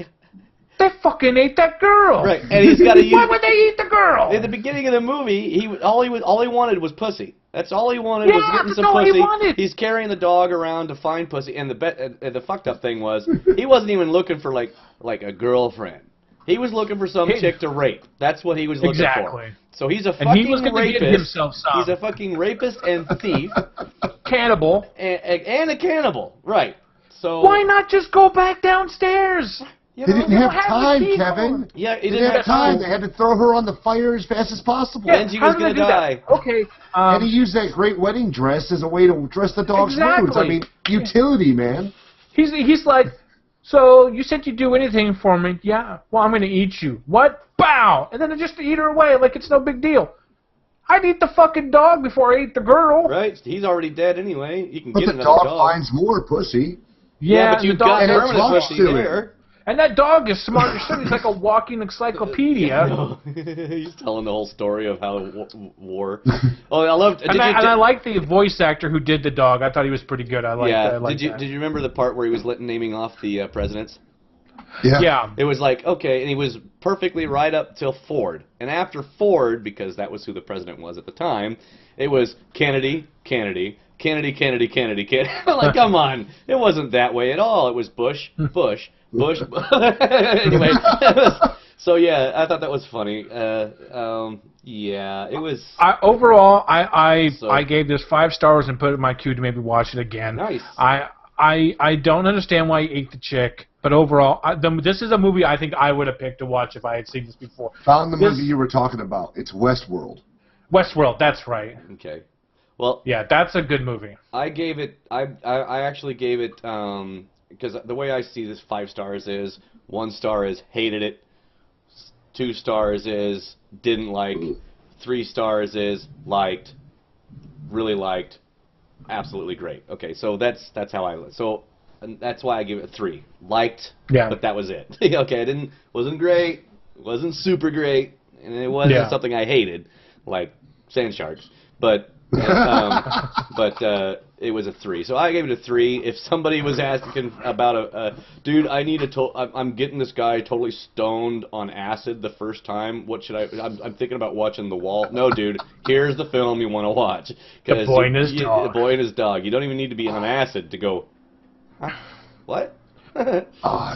They fucking ate that girl. Right, and he's got to use. Why would they eat the girl? At the beginning of the movie, all he wanted was pussy. That's all he wanted was getting some all pussy. He wanted. He's carrying the dog around to find pussy, and the fucked up thing was he wasn't even looking for like a girlfriend. He was looking for some chick to rape. That's what he was looking for. So he's a fucking rapist. He's a fucking rapist and thief, cannibal, and a cannibal. Right. So why not just go back downstairs? They didn't have time, Kevin. Yeah, they didn't have time. They had to throw her on the fire as fast as possible. Yeah, and she was going to die. Okay. And he used that great wedding dress as a way to dress the dog's wounds. I mean, utility, man. He's like, so you said you'd do anything for me. Yeah. Well, I'm going to eat you. What? Bow! And then just eat her away like it's no big deal. I'd eat the fucking dog before I ate the girl. Right. He's already dead anyway. You can but get the another dog finds more pussy. Yeah, but you've got permanent pussy there. And that dog is smart as shit. He's like a walking encyclopedia. He's telling the whole story of how war. Oh, I loved. I like the voice actor who did the dog. I thought he was pretty good. I liked that. Did you remember the part where he was naming off the presidents? Yeah. It was like, okay, and he was perfectly right up till Ford. And after Ford, because that was who the president was at the time, it was Kennedy. Like, come on. It wasn't that way at all. It was Bush. Anyway, so yeah, I thought that was funny. Yeah, it was. Overall, I gave this 5 stars and put it in my queue to maybe watch it again. Nice. I don't understand why he ate the chick, but overall, this is a movie I think I would have picked to watch if I had seen this before. Found the movie you were talking about. It's Westworld. Westworld, that's right. Okay. Well, yeah, that's a good movie. I gave it. I actually gave it because the way I see this 5 stars is 1 star is hated it, 2 stars is didn't like, 3 stars is liked, really liked, absolutely great. Okay, so that's how and that's why I give it a 3. Liked, Yeah. but that was it. Okay, wasn't great, wasn't super great, and it wasn't something I hated, like Sand Sharks, but it was a 3. So I gave it a 3. If somebody was asking about dude, I'm getting this guy totally stoned on acid the first time. What should I'm thinking about watching The Wall. No, dude, here's the film you want to watch. The Boy and His Dog. The Boy and His Dog. You don't even need to be on acid to go. Huh? What?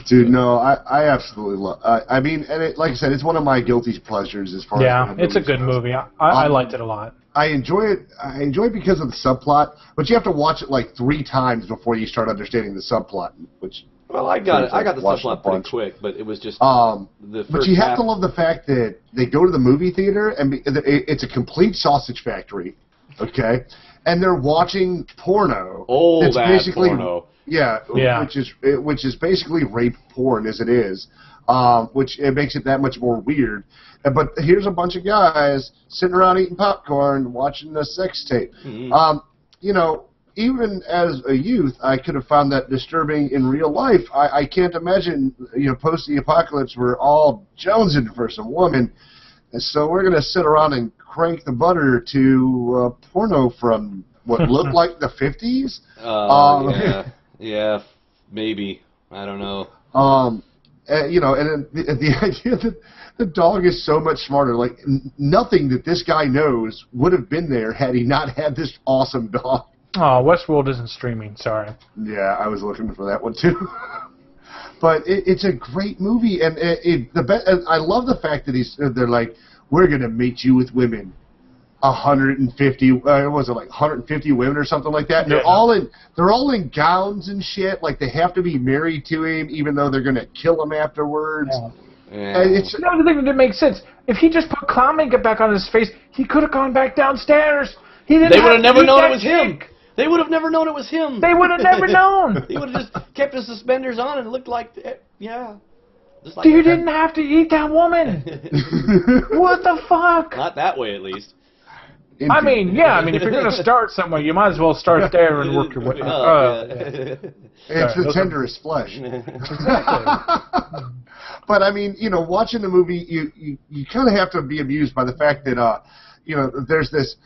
Dude, no, I absolutely love. I mean, and like I said, it's one of my guilty pleasures as far as. Yeah, it's a good movie. I liked it a lot. I enjoy it. I enjoy it because of the subplot, but you have to watch it like 3 times before you start understanding the subplot. Which well, I got the subplot pretty quick, but it was just the first. But you have to love the fact that they go to the movie theater and it's a complete sausage factory, okay, and they're watching porno. Old basically porno. Yeah, which is basically rape porn as it is, which it makes it that much more weird. But here's a bunch of guys sitting around eating popcorn, watching a sex tape. Mm-hmm. You know, even as a youth, I could have found that disturbing in real life. I can't imagine, you know, post the apocalypse, we're all jonesing for some woman, and so we're gonna sit around and crank the butter to porno from what looked like the 50s. Yeah, maybe. I don't know. You know, and the idea that the dog is so much smarter. Like, nothing that this guy knows would have been there had he not had this awesome dog. Oh, Westworld isn't streaming. Sorry. Yeah, I was looking for that one, too. But it's a great movie, and I love the fact that they're like, we're going to meet you with women. 150 was it like 150 women or something like that? Yeah. They're all in gowns and shit, like they have to be married to him even though they're gonna kill him afterwards. Yeah. The thing that makes sense. If he just put clown makeup back on his face, he could have gone back downstairs. They would have never known it was him. They would have never known it was him. They would have never known. He would have just kept his suspenders on and looked like just like you didn't have to eat that woman. What the fuck? Not that way, at least. I mean, if you're going to start somewhere, you might as well start there and work your way up. It's the tenderest flesh. But, I mean, you know, watching the movie, you kind of have to be amused by the fact that, you know, there's this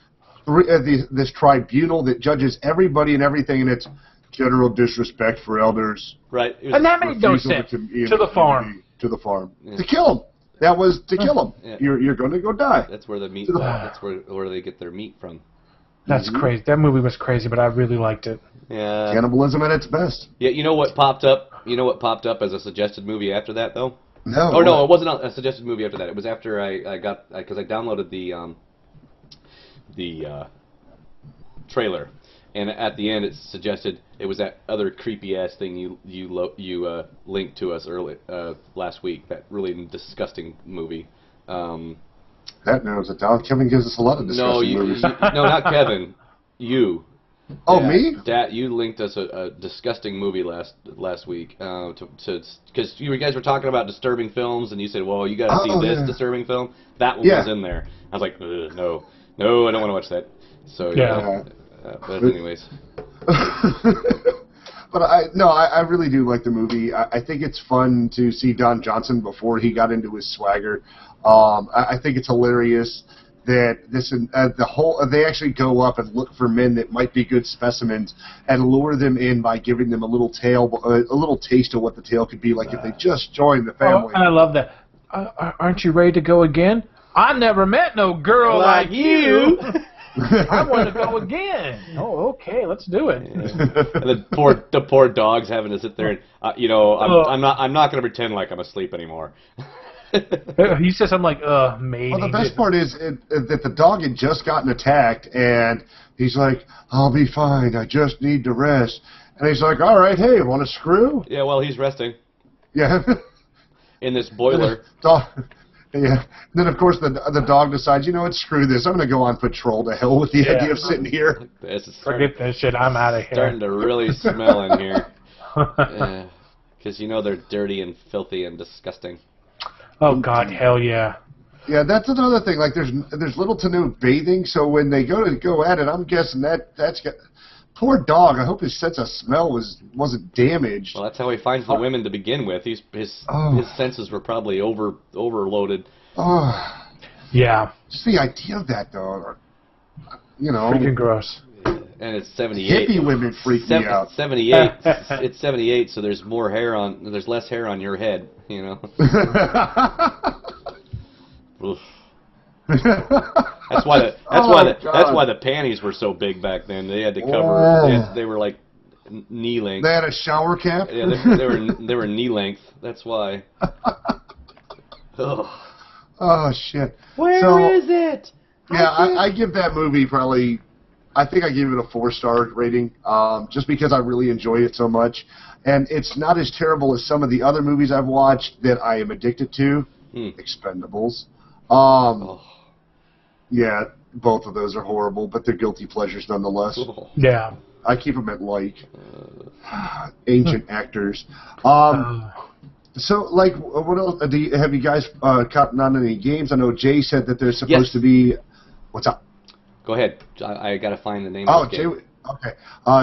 tribunal that judges everybody and everything, and it's general disrespect for elders. Right. And that made no sense. To the farm. To the farm. Yeah. To kill him. That was to kill him. Yeah. You're going to go die. That's where the meat. That's where they get their meat from. That's crazy. That movie was crazy, but I really liked it. Yeah. Cannibalism at its best. Yeah. You know what popped up? You know what popped up as a suggested movie after that, though? No. Oh no, it wasn't a suggested movie after that. It was after I downloaded the trailer, and at the end it suggested it was that other creepy ass thing you linked to us last week. That really disgusting movie. That knows it. Kevin gives us a lot of disgusting movies. No, not Kevin. You. Oh, me? Dad, you linked us a disgusting movie last week because you guys were talking about disturbing films, and you said, "Well, you got to see this disturbing film." That one was in there. I was like, "No, I don't want to watch that." So but anyways. But I really do like the movie. I think it's fun to see Don Johnson before he got into his swagger. I think it's hilarious that they actually go up and look for men that might be good specimens and lure them in by giving them a little taste of what the tale could be like if they just joined the family. I love that. Aren't you ready to go again? I never met no girl like you. I want to go again. Oh, okay, let's do it. And the poor dog's having to sit there and I'm not going to pretend like I'm asleep anymore. He says something like, maybe. Well, the best part is that the dog had just gotten attacked, and he's like, I'll be fine, I just need to rest. And he's like, all right, hey, want a screw? Yeah, well, he's resting. Yeah. In this boiler. Yeah. Then, of course, the dog decides, you know what, screw this. I'm going to go on patrol to hell with the idea of sitting here. Forget this shit. I'm out of here. Starting to really smell in here. Because, they're dirty and filthy and disgusting. Oh, God, hell yeah. Yeah, that's another thing. Like, there's little to no bathing, so when they go at it, I'm guessing Poor dog. I hope his sense of smell wasn't damaged. Well, that's how he finds the women to begin with. His senses were probably overloaded. Oh, Yeah. just the idea of that, though. You know, Freaking gross. And it's 78. hippie women freak me out. 78. It's 78, so there's less hair on your head. You know. Oof. That's why the panties were so big back then. They had to cover. They were like knee length. They had a shower cap. Yeah, they were knee length. That's why. Oh shit. Where is it? Yeah, I give that movie probably. I think I gave it a 4-star rating, just because I really enjoy it so much, and it's not as terrible as some of the other movies I've watched that I am addicted to. Expendables. Yeah, both of those are horrible, but they're guilty pleasures nonetheless. Yeah. I keep them at like ancient actors. So, like, what else? Have you guys gotten on any games? I know Jay said that there's supposed to be. What's up? Go ahead. I got to find the name. Oh, of the game. Okay.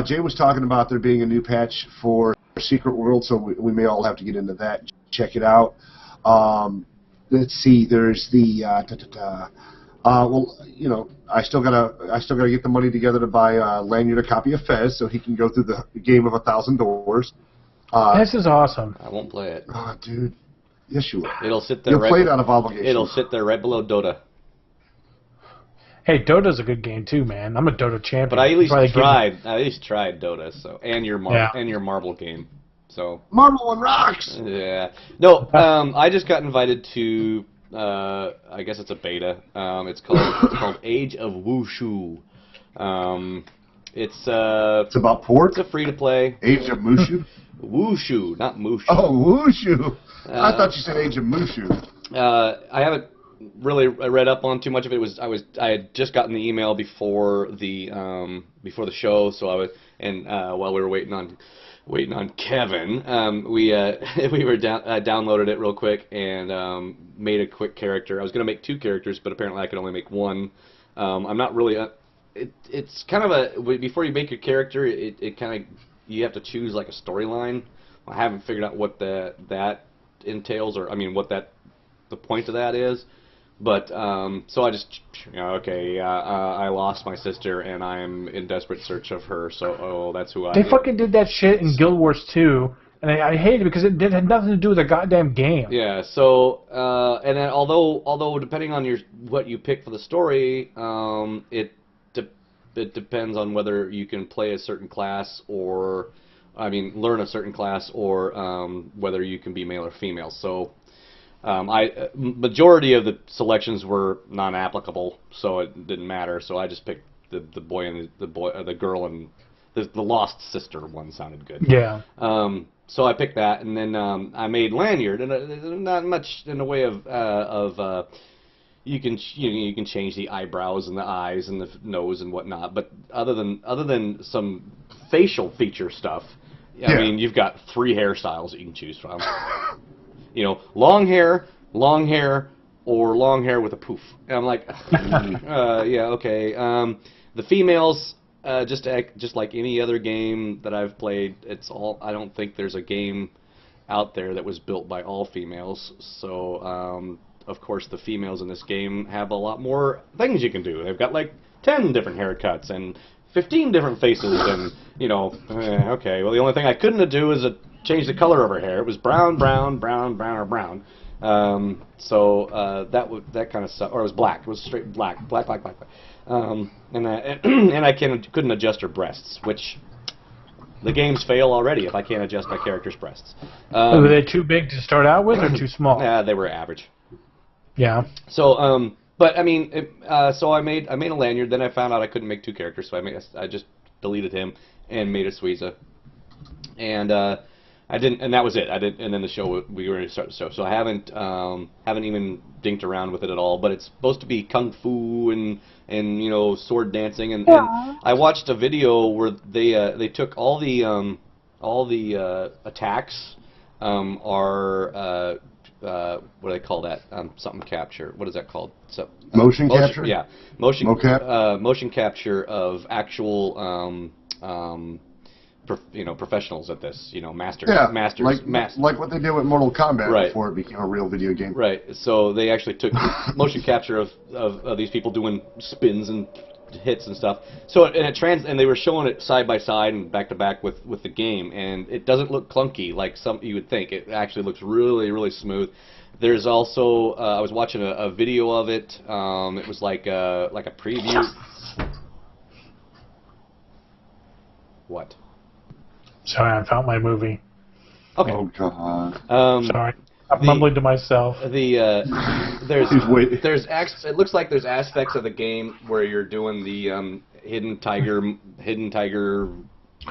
Jay was talking about there being a new patch for Secret World, so we may all have to get into that. Check it out. Let's see. There's the. Well, you know, I still gotta get the money together to buy Lanyard a copy of Fez so he can go through the game of 1,000 doors. This is awesome. I won't play it. Oh, dude. Yes, you will. It'll sit there. You'll play it out of obligation. It'll sit there right below Dota. Hey, Dota's a good game too, man. I'm a Dota champion. But I at least tried. I at least tried Dota. So and your marble game. So Marble One rocks. Yeah. No. I just got invited to. I guess it's a beta. It's called Age of Wushu. It's about pork. It's a free to play. Age of Mushu. Wushu, not Mushu. Oh, Wushu. I thought you said Age of Mushu. I haven't really read up on too much of it. I had just gotten the email before the show, so while we were waiting on Kevin, we downloaded it real quick and made a quick character. I was going to make 2 characters, but apparently I could only make 1. I'm not really. It's kind of before you make your character, it kind of you have to choose like a storyline. I haven't figured out what that entails, or I mean what the point of that is. But so I just I lost my sister and I am in desperate search of her. So that's who I. They fucking did that shit in Guild Wars 2, and I hated it because it had nothing to do with the goddamn game. Yeah. So and then although depending on what you pick for the story, it depends on whether you can play a certain class or learn a certain class or whether you can be male or female. So. Majority of the selections were non-applicable, so it didn't matter. So I just picked the boy and the girl, and the lost sister one sounded good. Yeah. So I picked that, and then I made Lanyard, and not much in the way of you can change the eyebrows and the eyes and the nose and whatnot, but other than some facial feature stuff, I mean you've got 3 hairstyles that you can choose from. You know, long hair, or long hair with a poof. And I'm like, yeah, okay. The females, just like any other game that I've played, I don't think there's a game out there that was built by all females. So, of course, the females in this game have a lot more things you can do. They've got like 10 different haircuts and 15 different faces, and you know, okay. Well, the only thing I couldn't do is change the color of her hair. It was brown, or brown. So that kind of stuff. Or it was black. It was straight black. And I couldn't adjust her breasts, which the games fail already if I can't adjust my character's breasts. Were they too big to start out with, or too small? Yeah, they were average. Yeah. So but I mean, so I made a Lanyard. Then I found out I couldn't make 2 characters, so I just deleted him and made a Suiza. And I didn't, and that was it. I didn't, and then we were going to start the show. So I haven't even dinked around with it at all. But it's supposed to be kung fu and you know, sword dancing, and I watched a video where they took all the attacks are what do they call that? Something capture. What is that called? Motion capture. Yeah, motion capture of actual professionals at this, masters, Yeah, masters, like what they did with Mortal Kombat Right. before it became a real video game. Right. So they actually took motion capture of these people doing spins and hits and stuff. So and they were showing it side by side and back to back with the game, and it doesn't look clunky like some you would think. It actually looks really, really smooth. There's also I was watching a video of it. It was like a preview. What? Sorry, I found my movie. Okay. Oh God. Sorry, I'm mumbling to myself. There's it looks like there's aspects of the game where you're doing the hidden tiger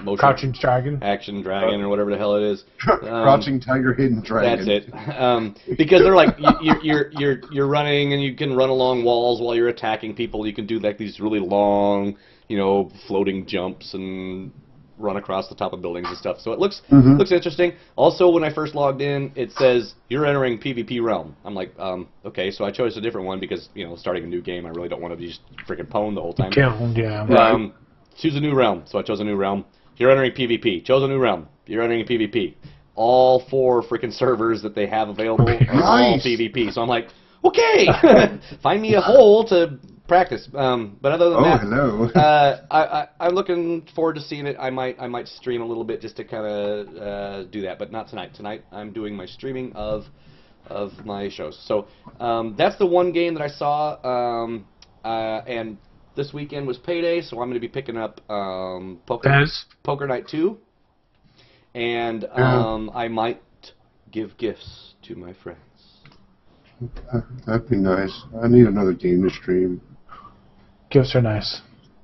motion Crouching Dragon. action dragon or whatever the hell it is. Crouching Tiger, Hidden Dragon. That's it. Because they're like you're running and you can run along walls while you're attacking people. You can do like these really long, floating jumps and run across the top of buildings and stuff. So it looks interesting. Also, when I first logged in, it says you're entering PvP realm. I'm like, okay, so I chose a different one because starting a new game, I really don't want to be just freaking pwned the whole time. Killed, yeah. Choose a new realm. So I chose a new realm. You're entering PvP. Chose a new realm. You're entering PvP. All 4 freaking servers that they have available are all PvP. So I'm like, okay, find me a hole to practice. But other than that, hello. I'm looking forward to seeing it. I might stream a little bit just to kind of do that, but not tonight. Tonight I'm doing my streaming of my shows. So that's the one game that I saw. And this weekend was payday, so I'm going to be picking up Poker Night 2, and I might give gifts to my friends. That'd be nice. I need another game to stream. Gifts are nice.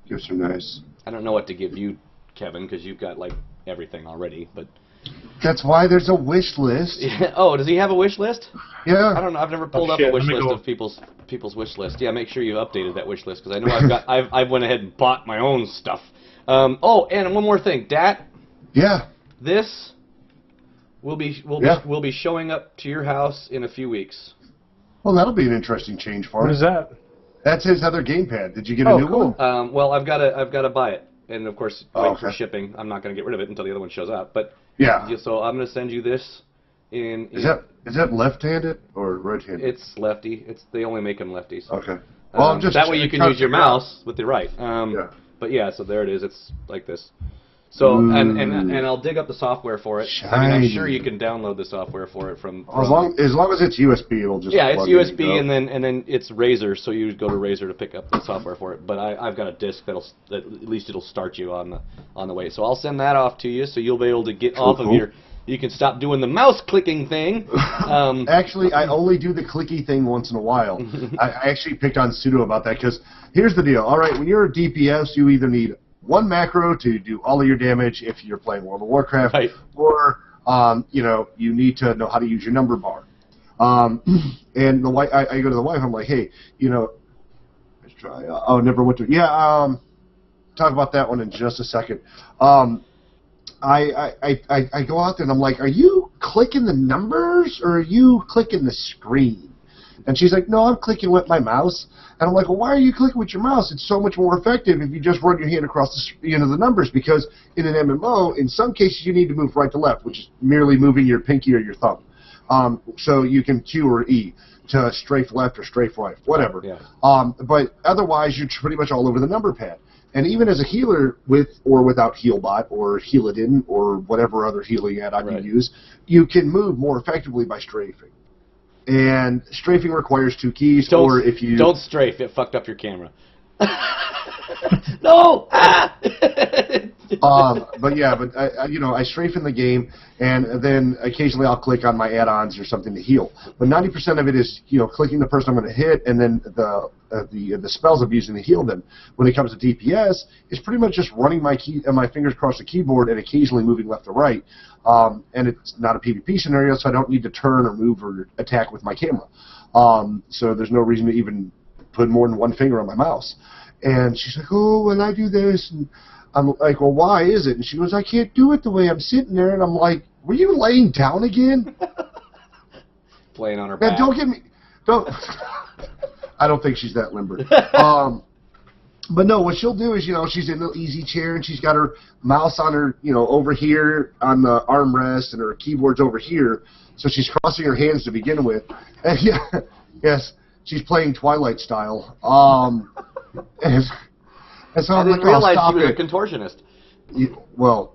Gifts are nice. I don't know what to give you, Kevin, because you've got like everything already. But that's why there's a wish list. Oh, does he have a wish list? Yeah. I don't know. I've never pulled up a wish list of people's wish list. Yeah, make sure you updated that wish list because I know I've went ahead and bought my own stuff. Oh, and one more thing, Dat. Yeah. This will be showing up to your house in a few weeks. Well, that'll be an interesting change for us. What is that? That's his other gamepad. Did you get a new one? Well, I've got to buy it, and of course wait for shipping. I'm not going to get rid of it until the other one shows up. But yeah. So I'm going to send you this. Is that left-handed or right-handed? It's lefty. They only make them lefties. Okay. Well, that way you can use your mouse with the right. Yeah. But yeah, so there it is. It's like this. So and I'll dig up the software for it. Shiny. I mean, I'm sure you can download the software for it from. As long as it's USB, it'll just. Yeah, it's plug USB in and then it's Razer, so you go to Razer to pick up the software for it. But I've got a disc that at least it'll start you on the way. So I'll send that off to you, so you'll be able to get off of your. You can stop doing the mouse clicking thing. Actually, I only do the clicky thing once in a while. I actually picked on Pseudo about that because here's the deal. All right, when you're a DPS, you either need one macro to do all of your damage if you're playing World of Warcraft, right. or you need to know how to use your number bar. And I go to the wife. I'm like, hey, let's try. Oh, never went to. Yeah, talk about that one in just a second. I go out there and I'm like, are you clicking the numbers or are you clicking the screen? And she's like, no, I'm clicking with my mouse. And I'm like, well, why are you clicking with your mouse? It's so much more effective if you just run your hand across the numbers, because in an MMO, in some cases, you need to move right to left, which is merely moving your pinky or your thumb. So you can Q or E to strafe left or strafe right, whatever. Yeah. But otherwise, you're pretty much all over the number pad. And even as a healer, with or without Healbot or Healadin or whatever other healing add-on you use, you can move more effectively by strafing. And strafing requires 2 keys, or if you... Don't strafe, it fucked up your camera. No! But yeah, I strafe in the game, and then occasionally I'll click on my add-ons or something to heal. But 90% of it is, clicking the person I'm going to hit, and then the spells I'm using to heal them. When it comes to DPS, it's pretty much just running my fingers across the keyboard and occasionally moving left to right. And it's not a PvP scenario, so I don't need to turn or move or attack with my camera. So there's no reason to even put more than one finger on my mouse. And she's like, oh, well, I do this. And I'm like, well, why is it? And she goes, I can't do it the way I'm sitting there. And I'm like, were you laying down again? Playing on her Man, back. don't. I don't think she's that limber. But no, what she'll do is, she's in the easy chair and she's got her mouse on her, over here on the armrest and her keyboard's over here. So she's crossing her hands to begin with. And yes, she's playing Twilight style. And so I I'm didn't like, realize stop she was it. a contortionist. Well,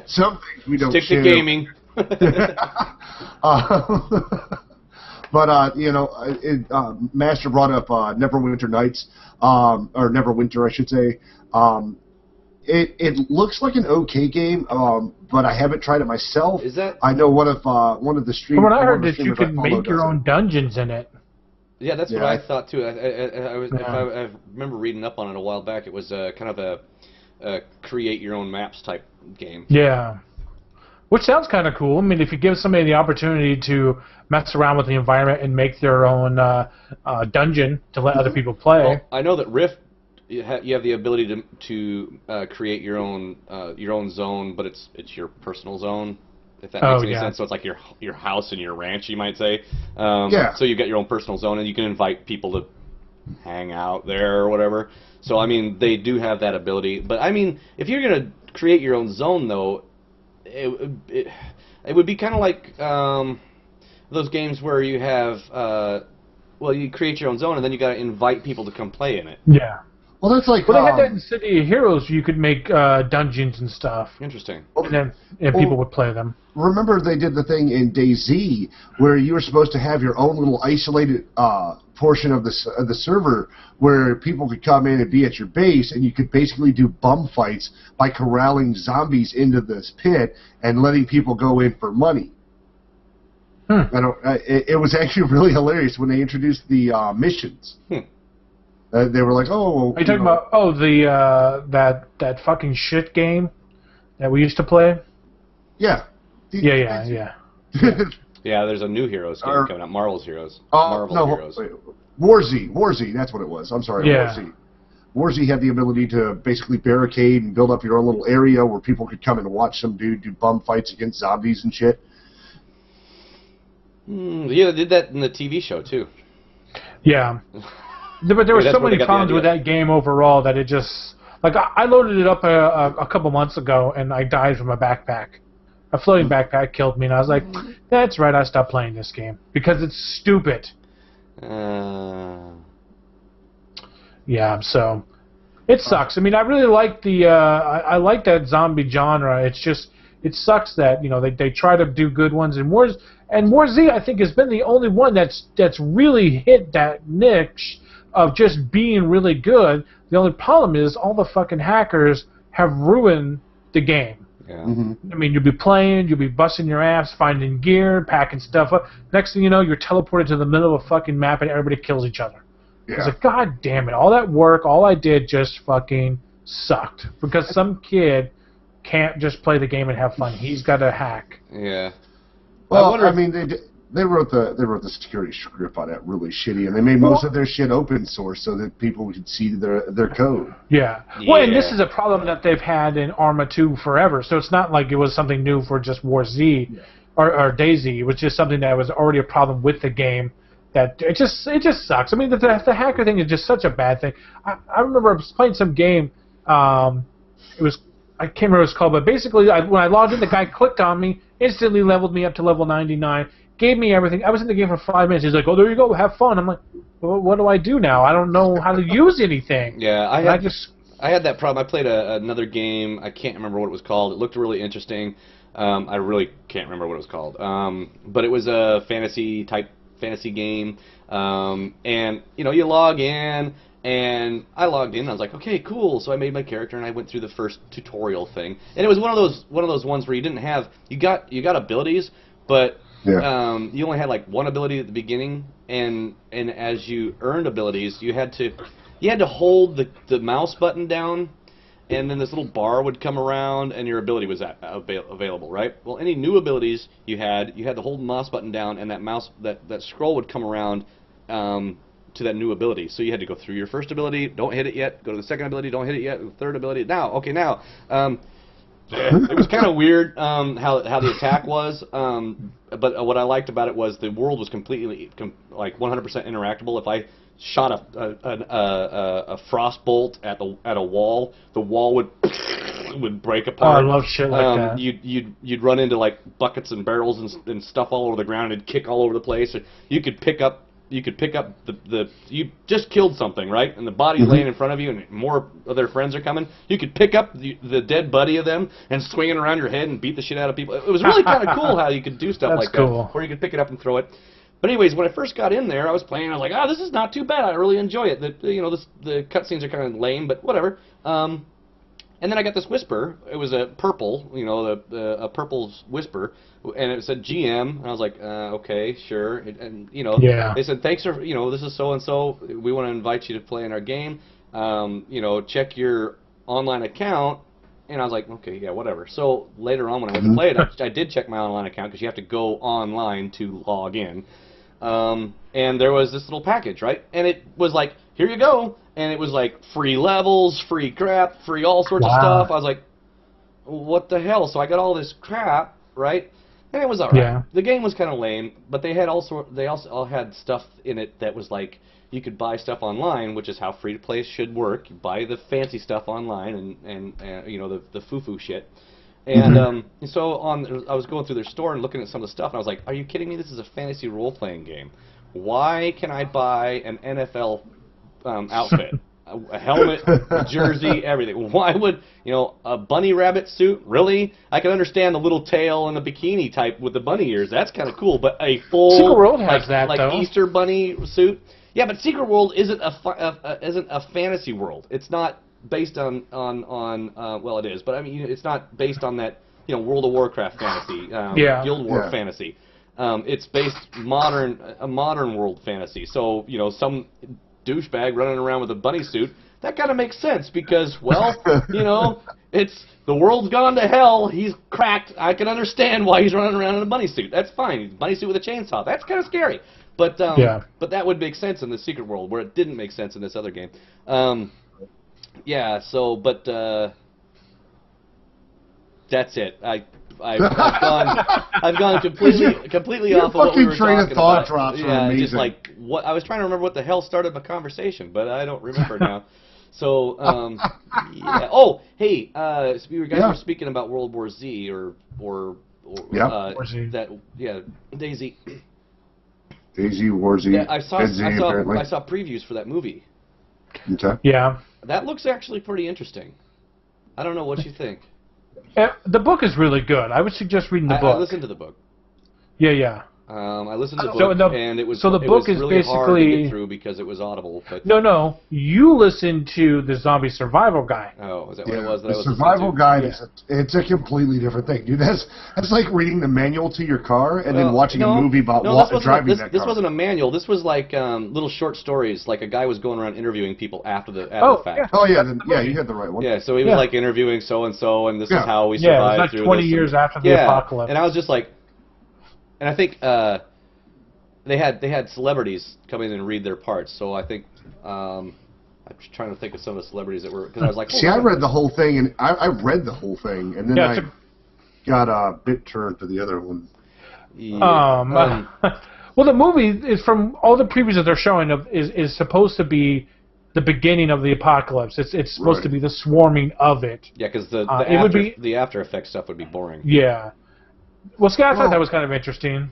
some things we don't Stick share. to gaming. But Master brought up Neverwinter Nights, or Neverwinter, I should say. It looks like an okay game, but I haven't tried it myself. Is that? I know one of the streamers. From what I heard, that you could make your own dungeons in it. Yeah, that's what I thought too. I remember reading up on it a while back. It was kind of a create your own maps type game. Yeah. Which sounds kind of cool. I mean, if you give somebody the opportunity to mess around with the environment and make their own dungeon to let other people play. Well, I know that Rift, you have the ability to create your own zone, but it's your personal zone. If that makes any sense. So it's like your house and your ranch, you might say. Yeah. So you've got your own personal zone, and you can invite people to hang out there or whatever. So I mean, they do have that ability. But I mean, if you're gonna create your own zone, though, it would be kind of like those games where you have you create your own zone and then you got to invite people to come play in it. Yeah. Well, that's like. Well, they had that in City of Heroes. You could make dungeons and stuff. Interesting. And then people would play them. Remember, they did the thing in DayZ where you were supposed to have your own little isolated portion of the server where people could come in and be at your base, and you could basically do bum fights by corralling zombies into this pit and letting people go in for money. It was actually really hilarious when they introduced the missions. They were like, "Oh." Are you talking about that fucking shit game that we used to play? Yeah. Yeah. Yeah, there's a new Heroes game coming out. Marvel's Heroes. Heroes. Wait, Warzy, that's what it was. I'm sorry, yeah. Warzy had the ability to basically barricade and build up your own little area where people could come and watch some dude do bum fights against zombies and shit. Yeah, they did that in the TV show, too. Yeah. But there were so many problems with that game overall that it just... Like, I loaded it up a couple months ago, and I died from a backpack. A floating backpack killed me, and I was like, that's right, I stopped playing this game. Because it's stupid. Yeah, so... It sucks. I mean, I really like the... I like that zombie genre. It's just... It sucks that, they try to do good ones, and War Z, I think, has been the only one that's really hit that niche of just being really good. The only problem is all the fucking hackers have ruined the game. Yeah. I mean, you'll be playing, you'll be busting your ass, finding gear, packing stuff up. Next thing you know, you're teleported to the middle of a fucking map and everybody kills each other. Yeah. It's like, God damn it, all that work, all I did just fucking sucked. Because some kid can't just play the game and have fun. He's got to hack. Yeah. Well, they wrote the security script on it really shitty, and they made most of their shit open source so that people could see their code. Yeah. Well, and this is a problem that they've had in Arma 2 forever, so it's not like it was something new for just War Z or DayZ. It was just something that was already a problem with the game. That it just sucks. I mean, the hacker thing is just such a bad thing. I remember I was playing some game. It was... I can't remember what it's called, but basically, when I logged in, the guy clicked on me, instantly leveled me up to level 99, gave me everything. I was in the game for 5 minutes. He's like, "Oh, there you go, have fun." I'm like, well, "What do I do now? I don't know how to use anything." Yeah, I had that problem. I played another game. I can't remember what it was called. It looked really interesting. I really can't remember what it was called. But it was a fantasy game, and you log in. And I logged in, and I was like, okay, cool. So I made my character, and I went through the first tutorial thing. And it was one of those ones where you didn't have you got abilities, but you only had like one ability at the beginning. And as you earned abilities, you had to hold the mouse button down, and then this little bar would come around, and your ability was available, right? Well, any new abilities you had to hold the mouse button down, and that scroll would come around. To that new ability. So you had to go through your first ability, don't hit it yet, go to the second ability, don't hit it yet, the third ability, now. It was kind of weird how the attack was, but what I liked about it was the world was completely, like 100% interactable. If I shot a frost bolt at a wall, the wall would break apart. Oh, I love shit like that. You'd run into like buckets and barrels and stuff all over the ground and kick all over the place. You could pick up you just killed something, right? And the body's laying in front of you, and more of their friends are coming. You could pick up the dead buddy of them and swing it around your head and beat the shit out of people. It was really kind of cool how you could do stuff like cool. that, or you could pick it up and throw it. But anyways, when I first got in there, I was playing. I was like, "Oh, this is not too bad. I really enjoy it." The cutscenes are kind of lame, but whatever. And then I got this whisper. It was a purple, a purple whisper, and it said GM. And I was like, okay, sure. They said, thanks for, this is so and so. We want to invite you to play in our game. Check your online account. And I was like, okay, yeah, whatever. So later on when I went to play it, I did check my online account because you have to go online to log in. And there was this little package, right? And it was like, here you go. And it was like free levels, free crap, free all sorts of stuff. I was like, what the hell? So I got all this crap, right? And it was alright. Yeah. The game was kind of lame, but they also had stuff in it that was like, you could buy stuff online, which is how free-to-play should work. You buy the fancy stuff online and the foo-foo shit. And so I was going through their store and looking at some of the stuff, and I was like, are you kidding me? This is a fantasy role-playing game. Why can I buy an NFL outfit? A helmet, a jersey, everything. Why would, a bunny rabbit suit? Really? I can understand the little tail and the bikini type with the bunny ears. That's kind of cool. But a full Secret World has that, like Easter bunny suit? Yeah, but Secret World isn't a fantasy world. It's not based on well, it is, but I mean, it's not based on that World of Warcraft fantasy, Guild War fantasy. It's based a modern world fantasy. So some douchebag running around with a bunny suit, that kind of makes sense because, well, it's the world's gone to hell. He's cracked. I can understand why he's running around in a bunny suit. That's fine. He's a bunny suit with a chainsaw. That's kind of scary. But but that would make sense in the Secret World, where it didn't make sense in this other game. That's it. I've gone completely off of what we were talking about. Your fucking train of thought drops are amazing. Just like what I was trying to remember what the hell started my conversation, but I don't remember now. So yeah. Oh, hey, you guys were speaking about World War Z or that Daisy. Daisy, War Z. Yeah, I saw previews for that movie. Okay. Yeah. That looks actually pretty interesting. I don't know what you think. The book is really good. I would suggest reading the book. I listened to the book. Yeah. I listened to the book, and it was really hard to get through because it was Audible. But no, you listened to the Zombie Survival Guide. Oh, is that what it was? The Survival Guide it's a completely different thing, dude. That's like reading the manual to your car and then watching a movie about driving that car. This wasn't a manual. This was like little short stories. Like a guy was going around interviewing people after the fact. Yeah. Oh yeah, you had the right one. Yeah, so he was like interviewing so and so, and this is how we survived it was like 20 years after the apocalypse. And I was just like. And I think they had celebrities come in and read their parts. So I think I'm just trying to think of some of the celebrities that were because I was like, see, I read the whole thing and I read the whole thing and then I got a bit turned to the other one. Yeah. Well, the movie is from all the previews that they're showing is supposed to be the beginning of the apocalypse. It's supposed to be the swarming of it. Yeah, because the After Effects stuff would be boring. Yeah. Well, Scott, I thought that was kind of interesting.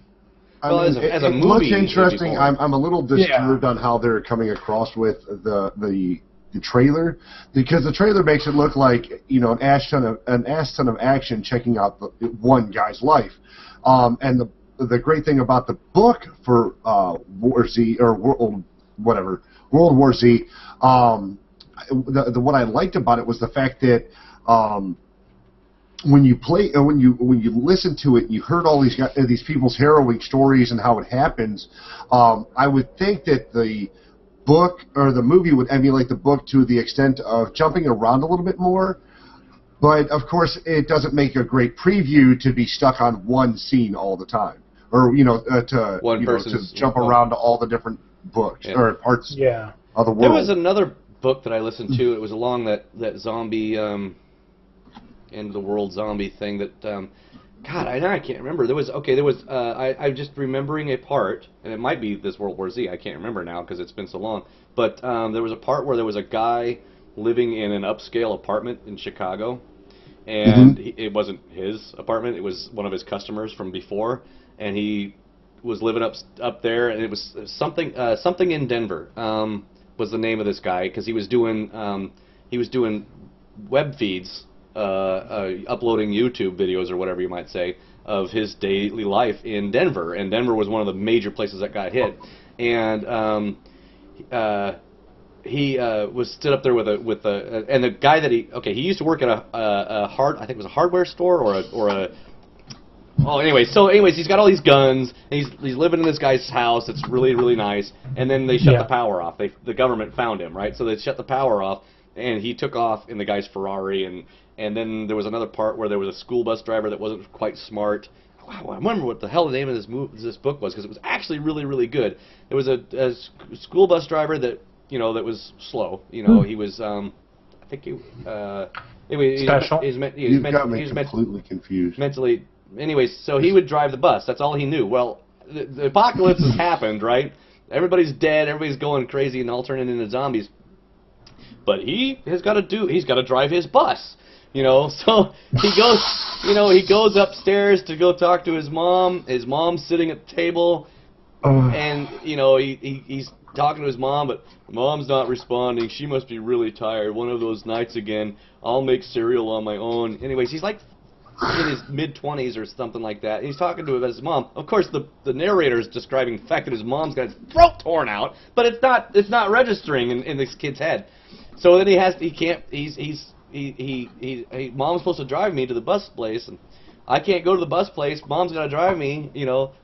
Well, as a movie, looks interesting. I'm a little disturbed on how they're coming across with the trailer because the trailer makes it look like an ass ton of action checking out one guy's life, and the great thing about the book for War Z or World War Z, what I liked about it was the fact that. When you listen to it, you heard all these people's harrowing stories and how it happens. I would think that the book or the movie would emulate the book to the extent of jumping around a little bit more. But of course, it doesn't make a great preview to be stuck on one scene all the time, or to jump around to all the different books or parts of the world. There was another book that I listened to. It was along that zombie. End of the world zombie thing that God, I can't remember. There was I'm just remembering a part, and it might be this World War Z. I can't remember now because it's been so long. But there was a part where there was a guy living in an upscale apartment in Chicago, and it wasn't his apartment. It was one of his customers from before, and he was living up there, and it was something in Denver was the name of this guy because he was doing web feeds. Uploading YouTube videos or whatever you might say of his daily life in Denver, and Denver was one of the major places that got hit, and he was stood up there with and the guy that he used to work at I think it was a hardware store anyways, he's got all these guns, and he's living in this guy's house. It's really, really nice, and then they shut the power off. The government found him, right? So they shut the power off, and he took off in the guy's Ferrari, and then there was another part where there was a school bus driver that wasn't quite smart. Wow, I remember what the hell the name of this book was because it was actually really, really good. There was a school bus driver that that was slow. He was I think he special. You've got me completely confused. Mentally, anyways, so he would drive the bus. That's all he knew. Well, the apocalypse has happened, right? Everybody's dead. Everybody's going crazy and all turning into zombies. But he's got to drive his bus. So he goes upstairs to go talk to his mom. His mom's sitting at the table, and he's talking to his mom, but mom's not responding. She must be really tired. One of those nights again. I'll make cereal on my own. Anyways, he's like in his mid-20s or something like that. And he's talking to his mom. Of course, the narrator is describing the fact that his mom's got his throat torn out, but it's not registering in this kid's head. So then mom's supposed to drive me to the bus place, and I can't go to the bus place. Mom's got to drive me,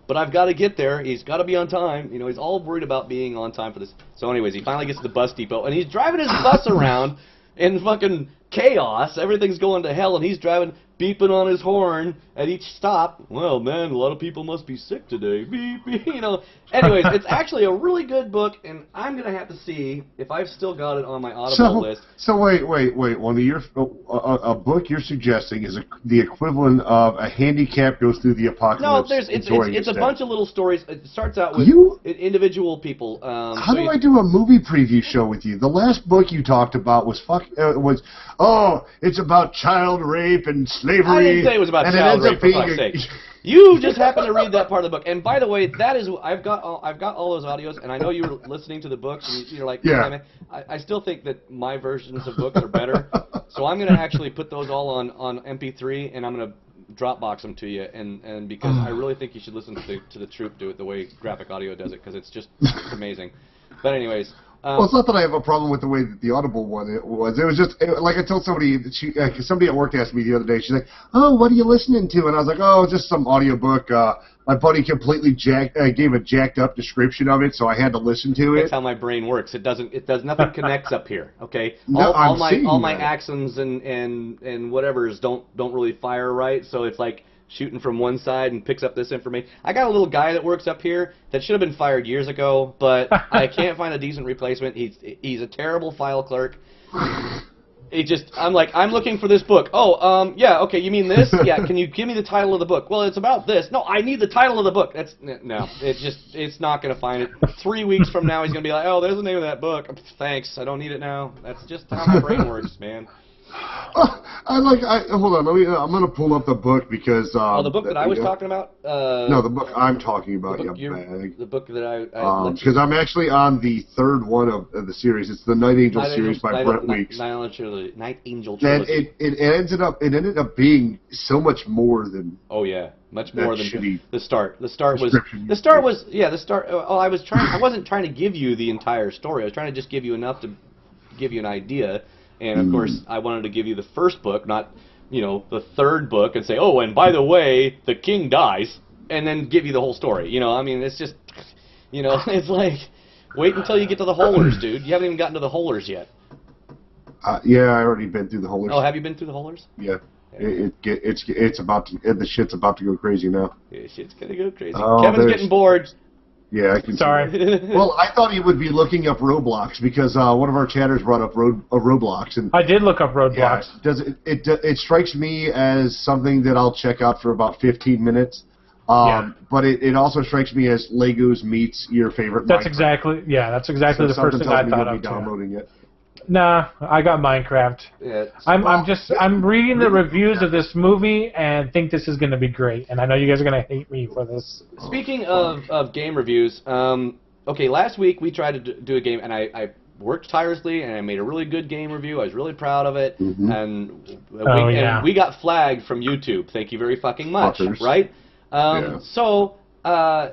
but I've got to get there. He's got to be on time. He's all worried about being on time for this. So anyways, he finally gets to the bus depot, and he's driving his bus around in fucking chaos. Everything's going to hell, and he's driving, beeping on his horn at each stop. Well, man, a lot of people must be sick today. Beep, beep, Anyways, it's actually a really good book, and I'm going to have to see if I've still got it on my Audible list. So wait. One of your a book you're suggesting is the equivalent of a handicap goes through the apocalypse. No, it's a bunch of little stories. It starts out with individual people. How do I do a movie preview show with you? The last book you talked about was it's about child rape and slavery. I didn't say it was about child rape, for fuck's sake. You just happened to read that part of the book. And by the way, I've got all those audios, and I know you were listening to the books, and you're like, yeah. I still think that my versions of books are better. So I'm going to actually put those all on MP3, and I'm going to Dropbox them to you, and because I really think you should listen to the Troop do it the way Graphic Audio does it, because it's amazing. But anyways. Well, it's not that I have a problem with the way that the Audible one was. It was just, like I told somebody, somebody at work asked me the other day, she's like, oh, what are you listening to? And I was like, oh, just some audiobook. My buddy completely gave a jacked up description of it, so I had to listen to it. That's how my brain works. Nothing connects up here, okay? All my axons and whatevers don't really fire right, so it's like shooting from one side and picks up this information. I got a little guy that works up here that should have been fired years ago, but I can't find a decent replacement. He's a terrible file clerk. I'm like, I'm looking for this book. Oh, yeah, okay, you mean this? Yeah, can you give me the title of the book? Well, it's about this. No, I need the title of the book. It's not going to find it. 3 weeks from now, he's going to be like, oh, there's the name of that book. Thanks, I don't need it now. That's just how my brain works, man. Hold on. I'm going to pull up the book because. The book that I was talking about. No, the book I'm talking about. The book that I because I'm actually on the third one of the series. It's the Night Angel series by Brent Weeks. Night Angel trilogy. And it ended up being so much more than. Oh yeah, much more than the start. The start was. I wasn't trying to give you the entire story. I was trying to just give you enough to give you an idea. And, of course, I wanted to give you the first book, not, the third book, and say, oh, and by the way, the king dies, and then give you the whole story. It's just, it's like, wait until you get to the Holers, dude. You haven't even gotten to the Holers yet. Yeah, I already been through the Holers. Oh, have you been through the Holers? Yeah. The shit's about to go crazy now. Yeah, shit's gonna go crazy. Oh, Kevin's getting bored. Yeah, I can Sorry. see that. Well, I thought he would be looking up Roblox because one of our chatters brought up Roblox, and I did look up yeah, Roadblocks. it strikes me as something that I'll check out for about 15 minutes. But it also strikes me as Legos meets your favorite. That's Minecraft. that's exactly So the first thing I thought of. Downloading it. Nah, I got Minecraft. Yeah, I'm reading the reviews of this movie and think this is going to be great. And I know you guys are going to hate me for this. Speaking of game reviews, okay, last week we tried to do a game, and I worked tirelessly, and I made a really good game review. I was really proud of it, and we got flagged from YouTube. Thank you very fucking much, right? So I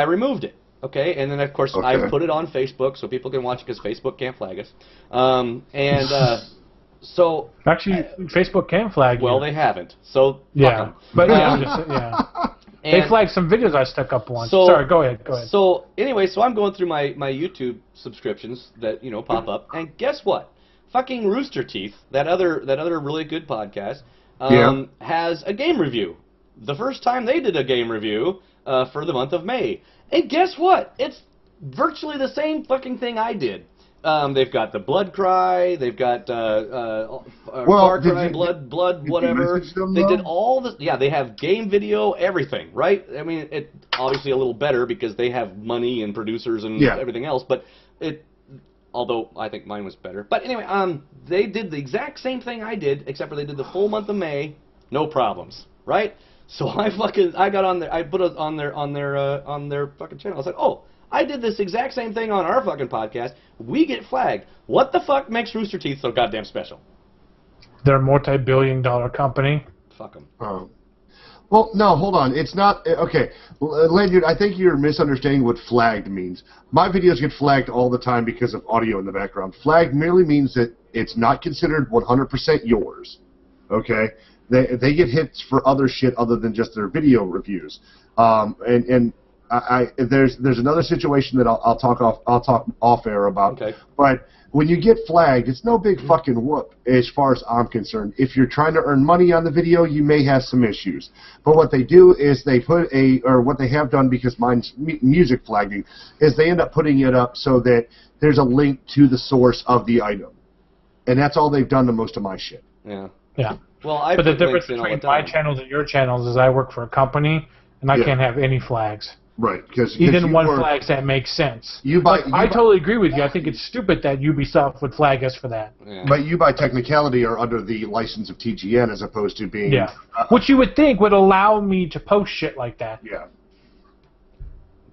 removed it. Okay, and then of course I put it on Facebook so people can watch it because Facebook can't flag us. So actually, Facebook can flag you. Well, they haven't. So yeah, but they flagged some videos I stuck up once. Sorry, go ahead. So anyway, so I'm going through my YouTube subscriptions that pop up, and guess what? Fucking Rooster Teeth, that other really good podcast, has a game review. The first time they did a game review for the month of May. And guess what? It's virtually the same fucking thing I did. They've got the Blood Cry. They've got Far Cry, Blood, whatever. They did all this. Yeah, they have game video, everything, right? I mean, it obviously a little better because they have money and producers and everything else. But although I think mine was better. But anyway, they did the exact same thing I did, except for they did the full month of May, no problems, right? So I got on there. I put it on their fucking channel. I was like, oh, I did this exact same thing on our fucking podcast. We get flagged. What the fuck makes Rooster Teeth so goddamn special? They're a multi-billion-dollar company. Fuck them. Well, no, hold on. It's not okay, Ledyard. I think you're misunderstanding what flagged means. My videos get flagged all the time because of audio in the background. Flagged merely means that it's not considered 100% yours. Okay. They get hits for other shit other than just their video reviews, and there's another situation that I'll talk off air about. Okay. But when you get flagged, it's no big fucking whoop as far as I'm concerned. If you're trying to earn money on the video, you may have some issues. But what they do is they put what they have done, because mine's music flagging, is they end up putting it up so that there's a link to the source of the item, and that's all they've done to most of my shit. Yeah. Yeah. Well, but the difference between my channels and your channels is I work for a company, and I can't have any flags. Right, because even one flags that makes sense. I totally agree with you. I think it's stupid that Ubisoft would flag us for that. Yeah. But you, by technicality, are under the license of TGN as opposed to being... Yeah, which you would think would allow me to post shit like that. Yeah.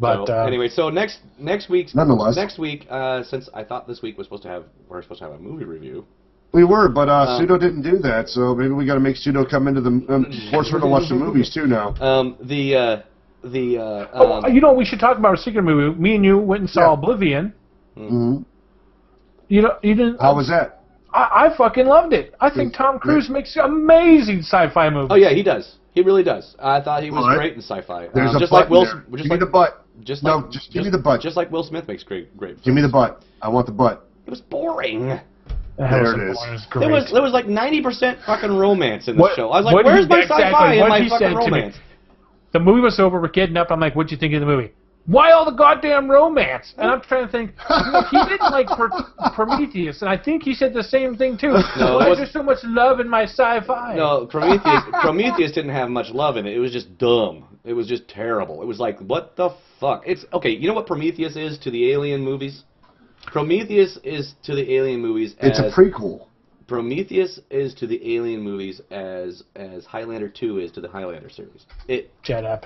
But anyway, so next week, since I thought this week we're supposed to have a movie review. We were, but Pseudo didn't do that, so maybe we got to make Pseudo come into the force her to watch the movies too now. We should talk about a secret movie. Me and you went and saw Oblivion. Mm-hmm. You didn't. How was that? I fucking loved it. I think Tom Cruise makes amazing sci-fi movies. Oh yeah, he does. He really does. I thought he was great in sci-fi. There's a butt there. Give me the butt. Just give me the butt. Just like Will Smith makes great films. Give me the butt. I want the butt. It was boring. There it is. There was like 90% fucking romance in the show. I was like, where's my sci-fi and my fucking romance? The movie was over, we're getting up, I'm like, what'd you think of the movie? Why all the goddamn romance? And I'm trying to think, he didn't like Prometheus, and I think he said the same thing too. No, why is there so much love in my sci-fi? No, Prometheus didn't have much love in it. It was just dumb. It was just terrible. It was like, what the fuck? It's okay, you know what Prometheus is to the Alien movies? Prometheus is to the Alien movies as... It's a prequel. Prometheus is to the Alien movies as Highlander 2 is to the Highlander series. No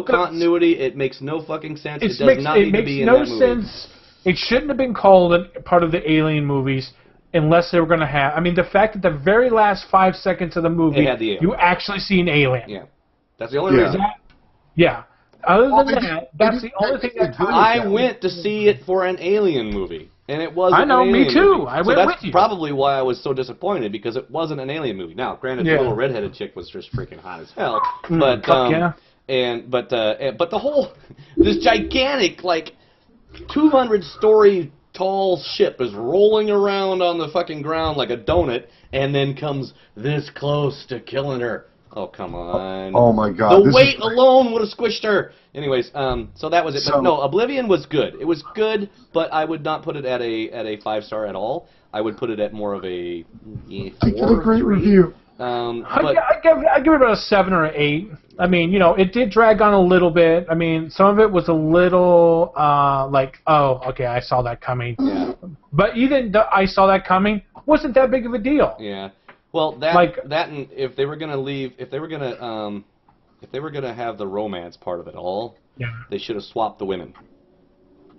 continuity. It makes no fucking sense. It does not need to be in that movie. It makes no sense. It shouldn't have been called part of the Alien movies unless they were going to have... I mean, the fact that the very last 5 seconds of the movie, you actually see an alien. Yeah. That's the only reason. Yeah. Other than that, that's the only thing that... I went to see it for an Alien movie. And it wasn't I know, an alien me too. Movie. I went with you. That's probably why I was so disappointed, because it wasn't an alien movie. Now, granted, the little redheaded chick was just freaking hot as hell. But but the whole this gigantic 200-story tall ship is rolling around on the fucking ground like a donut, and then comes this close to killing her. Oh, come on. Oh my God. The weight alone would have squished her. Anyways, so that was it. But no, Oblivion was good. It was good, but I would not put it at a 5-star at all. I would put it at more of a 4. I get a great review. I give it about a 7 or an 8. I mean, it did drag on a little bit. I mean, some of it was a little like, oh, okay, I saw that coming. Yeah. But even the I saw that coming wasn't that big of a deal. Yeah. Well, and if they were gonna have the romance part of it all, they should have swapped the women.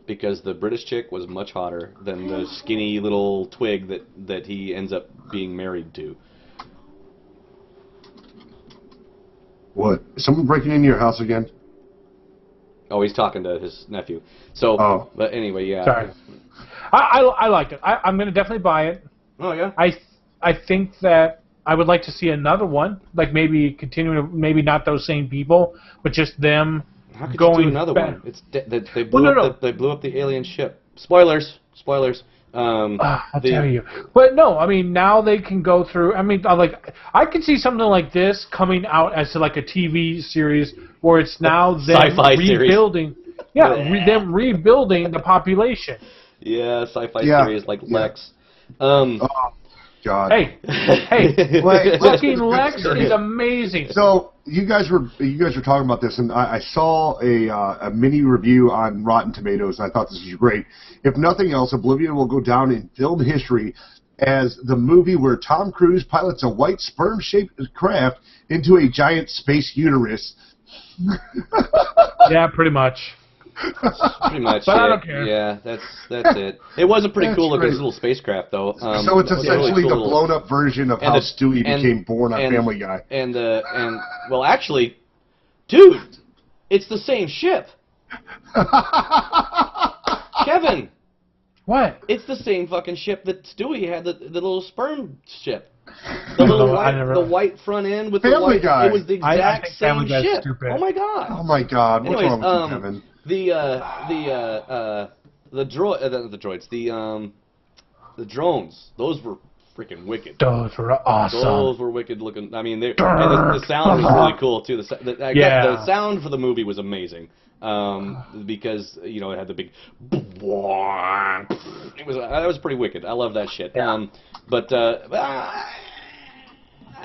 Because the British chick was much hotter than the skinny little twig that he ends up being married to. What? Is someone breaking into your house again? Oh, he's talking to his nephew. So, but anyway, yeah. Sorry. I liked it. I'm going to definitely buy it. Oh, yeah? I think that I would like to see another one, like maybe continuing, maybe not those same people, but just them How could going you do another back. one? They blew up the alien ship. Spoilers. I'll tell you. But no, I mean, now they can go through. I mean, I could see something like this coming out as like a TV series where it's now them sci-fi rebuilding. Series. Yeah, them rebuilding the population. Yeah, sci-fi series like Lex. Oh, God. Hey, fucking Lex is amazing. So you guys were talking about this, and I saw a mini review on Rotten Tomatoes, and I thought this was great. If nothing else, Oblivion will go down in film history as the movie where Tom Cruise pilots a white sperm-shaped craft into a giant space uterus. Yeah, pretty much. Pretty much. But I don't care. Yeah, that's it. It was a pretty cool looking little spacecraft, though. So it's essentially the blown up version of how Stewie became born on Family Guy. And well, actually, dude, it's the same ship. Kevin. What? It's the same fucking ship that Stewie had, the little sperm ship. The white front end with Family the white. Guy. It was the exact same ship. Stupid. Oh my god. Oh my God. What's Anyways, wrong with you, Kevin? The drones, those were freaking wicked. Those were awesome. Those were wicked looking. I mean, and the sound was really cool too. The sound for the movie was amazing. Because it had the big. That was pretty wicked. I love that shit. Yeah.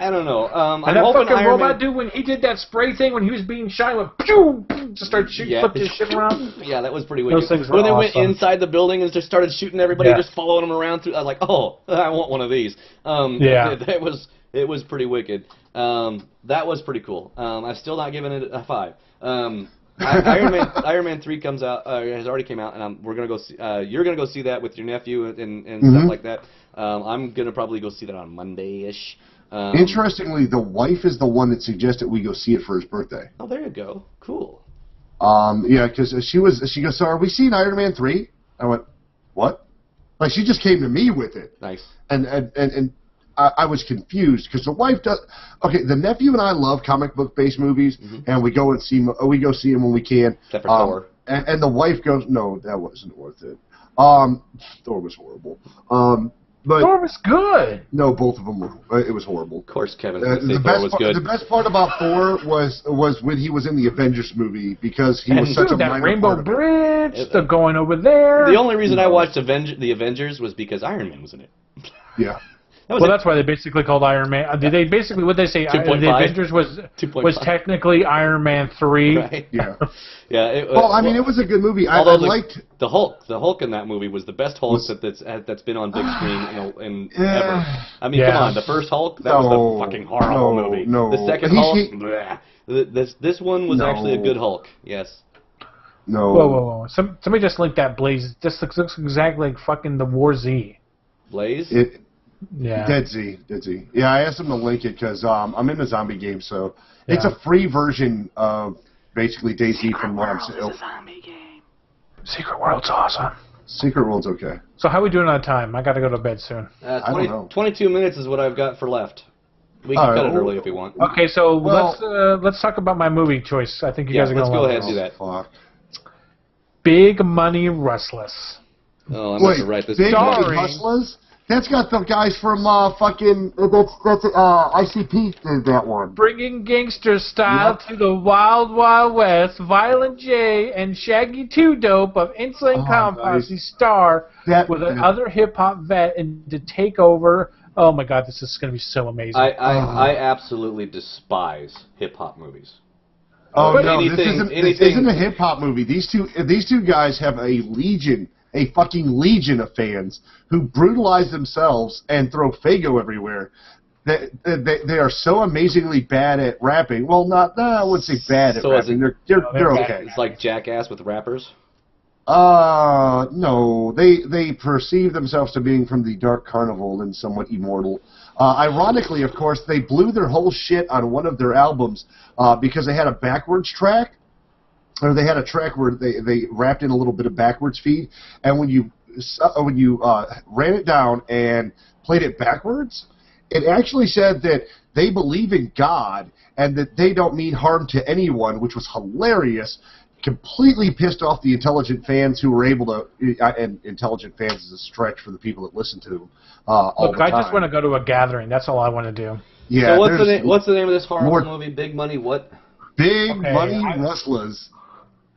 I don't know. And that fucking robot dude, when he did that spray thing, when he was being shot, went pew, to start shooting, flipped his ship around. Yeah, that was pretty wicked. Those things were when they awesome. went inside the building and just started shooting everybody, just following them around through. I was like, oh, I want one of these. It was pretty wicked. That was pretty cool. I'm still not giving it a 5. Iron Man 3 comes out, has already came out, and we're gonna go see. You're gonna go see that with your nephew and stuff like that. I'm gonna probably go see that on Monday-ish. Interestingly, the wife is the one that suggested we go see it for his birthday. Oh, there you go. Cool. Yeah, because she goes, so are we seeing Iron Man 3? I went, what? Like, she just came to me with it. Nice. And I was confused because the wife does. Okay, the nephew and I love comic book based movies, and we go see them when we can. Except for Thor. And the wife goes, no, that wasn't worth it. Thor was horrible. But Thor was good. No, both of them were. It was horrible. Of course, Kevin. Thor was good. The best part about Thor was when he was in the Avengers movie because he was such a minor Rainbow part of it. Bridge, the going over there. The only reason I watched the Avengers was because Iron Man was in it. Yeah. That's why they basically called Iron Man. Did they basically what they say? 2.5? The Avengers was technically Iron Man 3. Right. Yeah. Yeah. Well, I mean, it was a good movie. I liked the Hulk. The Hulk in that movie was the best Hulk that's been on big screen in ever. I mean, come on, the first Hulk that was the fucking horrible movie. No. The second Hulk. Bleh. This one was actually a good Hulk. Yes. No. Whoa. Somebody just linked that Blaze. This looks exactly like fucking the War Z. Blaze. Yeah. Dead Z. Yeah, I asked him to link it because I'm in the zombie game, so it's a free version of basically DayZ from what I'm saying. It's a zombie game. Secret World's awesome. Secret World's okay. So how are we doing on time? I got to go to bed soon. I don't know. 22 minutes is what I've got for left. We can cut it early if we want. Okay, so let's talk about my movie choice. I think you guys are going to let's go ahead and do that. Fuck. Big Money Restless. Oh, I'm going to write this Big down. Money Hustlers? That's got the guys from fucking. That's ICP did that one. Bringing gangster style to the Wild Wild West, Violent J and Shaggy 2 Dope of Insulin Posse star with another hip-hop vet and to take over. Oh my God, this is going to be so amazing. I absolutely despise hip-hop movies. Oh But no, this isn't a hip-hop movie. These two guys have a fucking legion of fans who brutalize themselves and throw Faygo everywhere. They are so amazingly bad at rapping. Well, I wouldn't say bad at rapping. They're okay. It's like Jackass with rappers? No. They perceive themselves to being from the Dark Carnival and somewhat immortal. Ironically, of course, they blew their whole shit on one of their albums because they had a backwards track. Or they had a track where they wrapped in a little bit of backwards feed, and when you ran it down and played it backwards, it actually said that they believe in God and that they don't mean harm to anyone, which was hilarious. Completely pissed off the intelligent fans who were able to, and intelligent fans is a stretch for the people that listen to them all the time. I just want to go to a gathering. That's all I want to do. Yeah. So what's the name of this horror movie? Big Money what? Big Money Rustlers.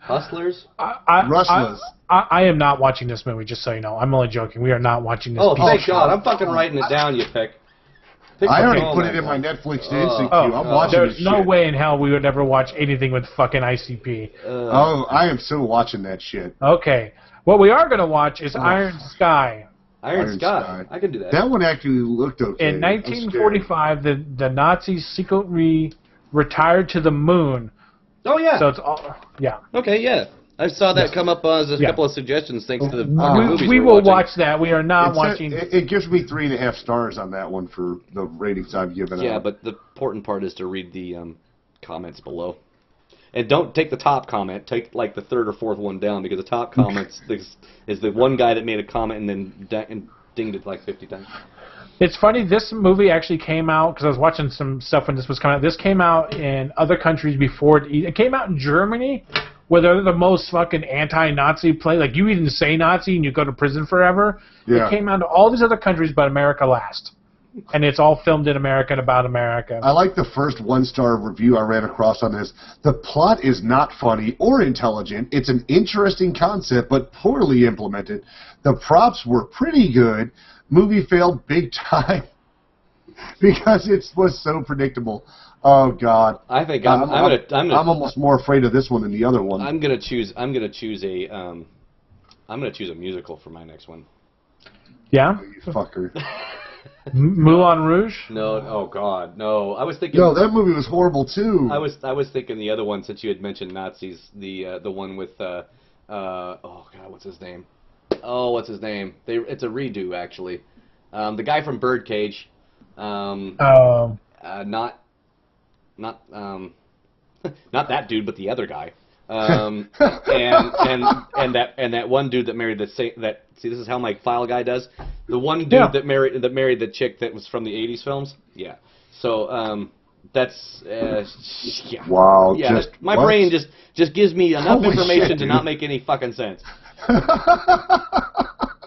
Hustlers? I am not watching this movie, just so you know. I'm only joking. We are not watching this. Oh, thank God. I'm fucking writing it down, you pick. I already put it in my Netflix to instant queue. I'm watching this shit. There's no way in hell we would ever watch anything with fucking ICP. I am so watching that shit. Okay. What we are going to watch is Iron Sky. Iron Sky. I can do that. That one actually looked okay. In 1945, the Nazis secretly retired to the moon. Oh, yeah. So it's all, yeah. Okay, yeah. I saw that come up as a couple of suggestions thanks to the movies we will watch that. We are not watching... It gives me 3.5 stars on that one for the ratings I've given out. Yeah, but the important part is to read the comments below. And don't take the top comment. Take, like, the third or fourth one down, because the top comments is the one guy that made a comment and then dinged it like 50 times. It's funny, this movie actually came out, because I was watching some stuff when this was coming out. This came out in other countries before it came out in Germany, where they're the most fucking anti-Nazi place. Like, you even say Nazi and you go to prison forever. Yeah. It came out to all these other countries, but America last. And it's all filmed in America and about America. I like the first 1-star review I ran across on this. The plot is not funny or intelligent. It's an interesting concept, but poorly implemented. The props were pretty good. Movie failed big time because it was so predictable. Oh God! I think I'm almost more afraid of this one than the other one. I'm gonna choose a musical for my next one. Yeah. Oh, you fucker. Moulin Rouge? No. Oh God, no. I was thinking. No, that movie was horrible too. I was thinking the other one since you had mentioned Nazis. The one with oh God, what's his name? It's a redo actually. The guy from Birdcage. Not that dude, but the other guy. And that one dude that married see, this is how my file guy does. The one dude that married the chick that was from the 80s films. Yeah. So that's yeah. Wow. Yeah. My brain just gives me enough information to not make any fucking sense.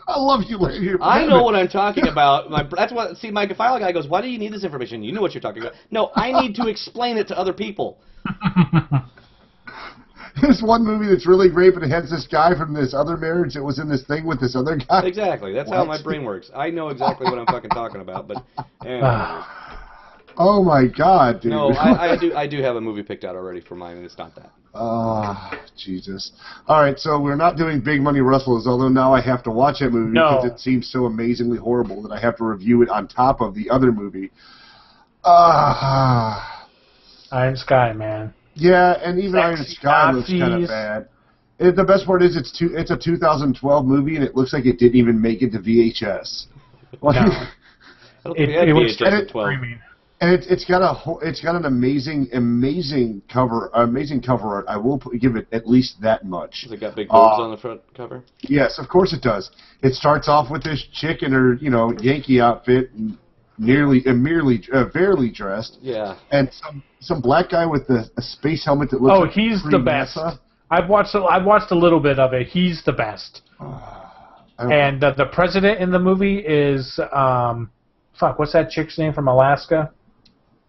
I love you, lady. I know what I'm talking about. That's what. See, my file guy goes, "Why do you need this information? You know what you're talking about." No, I need to explain it to other people. There's one movie that's really great, but it has this guy from this other marriage that was in this thing with this other guy. Exactly. That's how my brain works. I know exactly what I'm fucking talking about, but. Oh my God, dude. No, I do have a movie picked out already for mine, and it's not that. Jesus. All right, so we're not doing Big Money Rustlers, although now I have to watch that movie because it seems so amazingly horrible that I have to review it on top of the other movie. Iron Sky, man. Yeah, and even Iron Sky looks kind of bad. The best part is it's a 2012 movie, and it looks like it didn't even make it to VHS. Like, no. It was streaming. And it's got an amazing cover art. I will give it at least that much. Has it got big boobs on the front cover? Yes, of course it does. It starts off with this chick in her Yankee outfit, and barely dressed. Yeah. And some black guy with a space helmet that looks. Oh, he's the best. I've watched a little bit of it. He's the best. And the president in the movie is what's that chick's name from Alaska?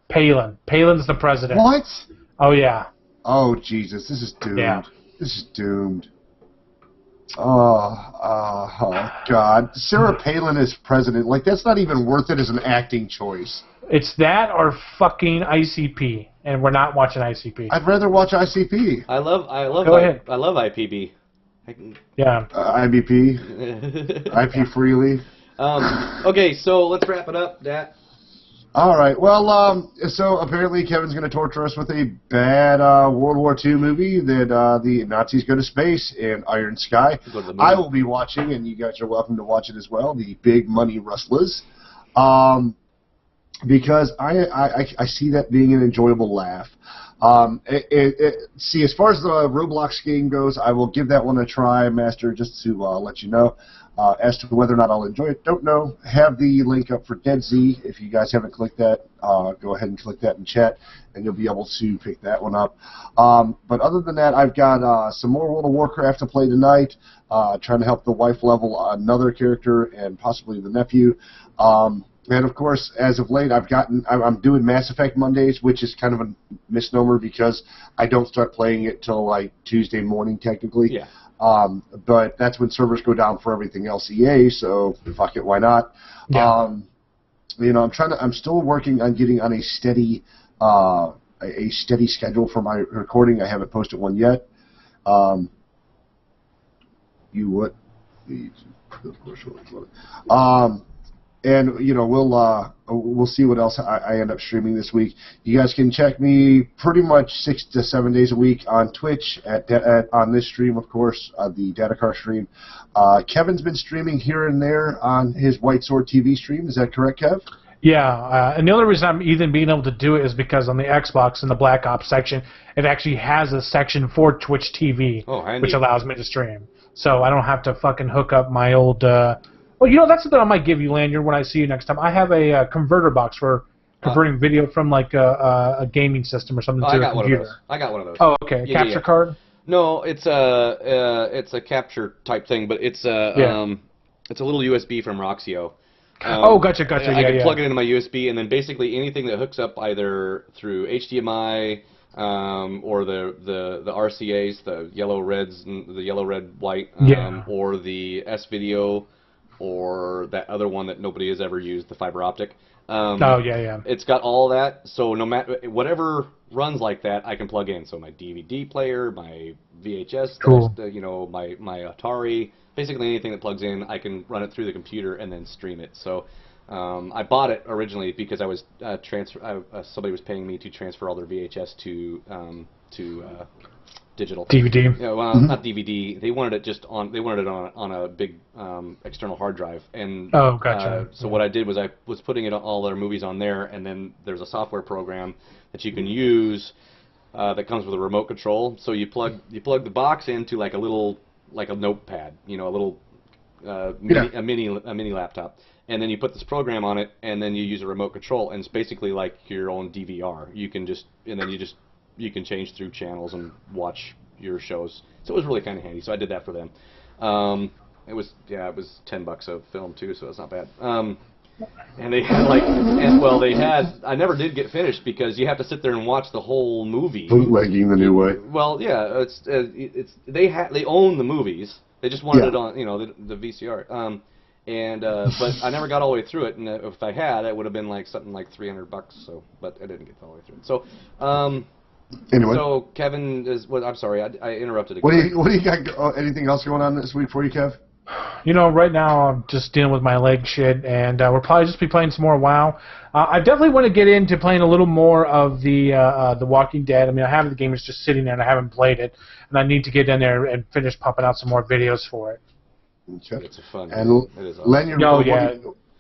Palin. Palin's the president. What? Oh yeah. Oh Jesus, this is doomed. Yeah. This is doomed. Oh God. Sarah Palin is president. Like, that's not even worth it as an acting choice. It's that or fucking ICP, and we're not watching ICP. I'd rather watch ICP. I love Go ahead. I love IPB. Yeah. IBP. IP freely. Okay, so let's wrap it up, Dat. All right. Well, so apparently Kevin's going to torture us with a bad World War II movie that the Nazis go to space in Iron Sky. I will be watching, and you guys are welcome to watch it as well, the Big Money Rustlers, because I see that being an enjoyable laugh. See, as far as the Roblox game goes, I will give that one a try, Master, just to let you know. As to whether or not I'll enjoy it, don't know. Have the link up for Dead Z. If you guys haven't clicked that, go ahead and click that in chat, and you'll be able to pick that one up. But other than that, I've got some more World of Warcraft to play tonight, trying to help the wife level another character and possibly the nephew. And of course, as of late, I'm doing Mass Effect Mondays, which is kind of a misnomer because I don't start playing it till like Tuesday morning, technically. Yeah. But that's when servers go down for everything else EA, so fuck it, why not? Yeah. You know, I'm still working on getting on a steady schedule for my recording. I haven't posted one yet. You would. And you know, we'll see what else I end up streaming this week. You guys can check me pretty much 6 to 7 days a week on Twitch on this stream, of course, the Datacar stream. Kevin's been streaming here and there on his White Sword TV stream. Is that correct, Kev? Yeah, and the only reason I'm even being able to do it is because on the Xbox in the Black Ops section, it actually has a section for Twitch TV, which allows me to stream. So I don't have to fucking hook up my old. Well, you know, that's something I might give you, Lanyard, when I see you next time. I have a converter box for converting video from like a gaming system or something to a computer. I got one of those. Oh, okay. Yeah, capture card? No, it's a capture type thing, but it's a little USB from Roxio. Gotcha. I can plug it into my USB, and then basically anything that hooks up either through HDMI or the RCAs, the yellow reds, the yellow red white, or the S video. Or that other one that nobody has ever used, the fiber optic. It's got all that, so no matter whatever runs like that, I can plug in. So my DVD player, my VHS, you know, my Atari, basically anything that plugs in, I can run it through the computer and then stream it. So I bought it originally because I was somebody was paying me to transfer all their VHS to digital DVD. Yeah, well, not DVD. They wanted it just on. They wanted it on a big external hard drive. And gotcha. So what I did was I was putting all their movies on there, and then there's a software program that you can use that comes with a remote control. So you plug the box into like a notepad, you know, a little mini laptop, and then you put this program on it, and then you use a remote control, and it's basically like your own DVR. You can you can change through channels and watch your shows. So it was really kind of handy. So I did that for them. It was $10 a film too, so it's not bad. And they had I never did get finished because you have to sit there and watch the whole movie. Bootlegging the new way. Well, yeah, they own the movies. They just wanted it on, you know, the VCR. But I never got all the way through it, and if I had, it would have been like something like $300. So, but I didn't get all the way through it. So, anyway. So Kevin is. Well, I'm sorry, I interrupted again. What do you got? Anything else going on this week for you, Kev? You know, right now I'm just dealing with my leg shit, and we'll probably just be playing some more WoW. I definitely want to get into playing a little more of the Walking Dead. I mean, I have the game, it's just sitting there, and I haven't played it, and I need to get in there and finish pumping out some more videos for it. Okay. It's fun. And it is awesome. Leonard,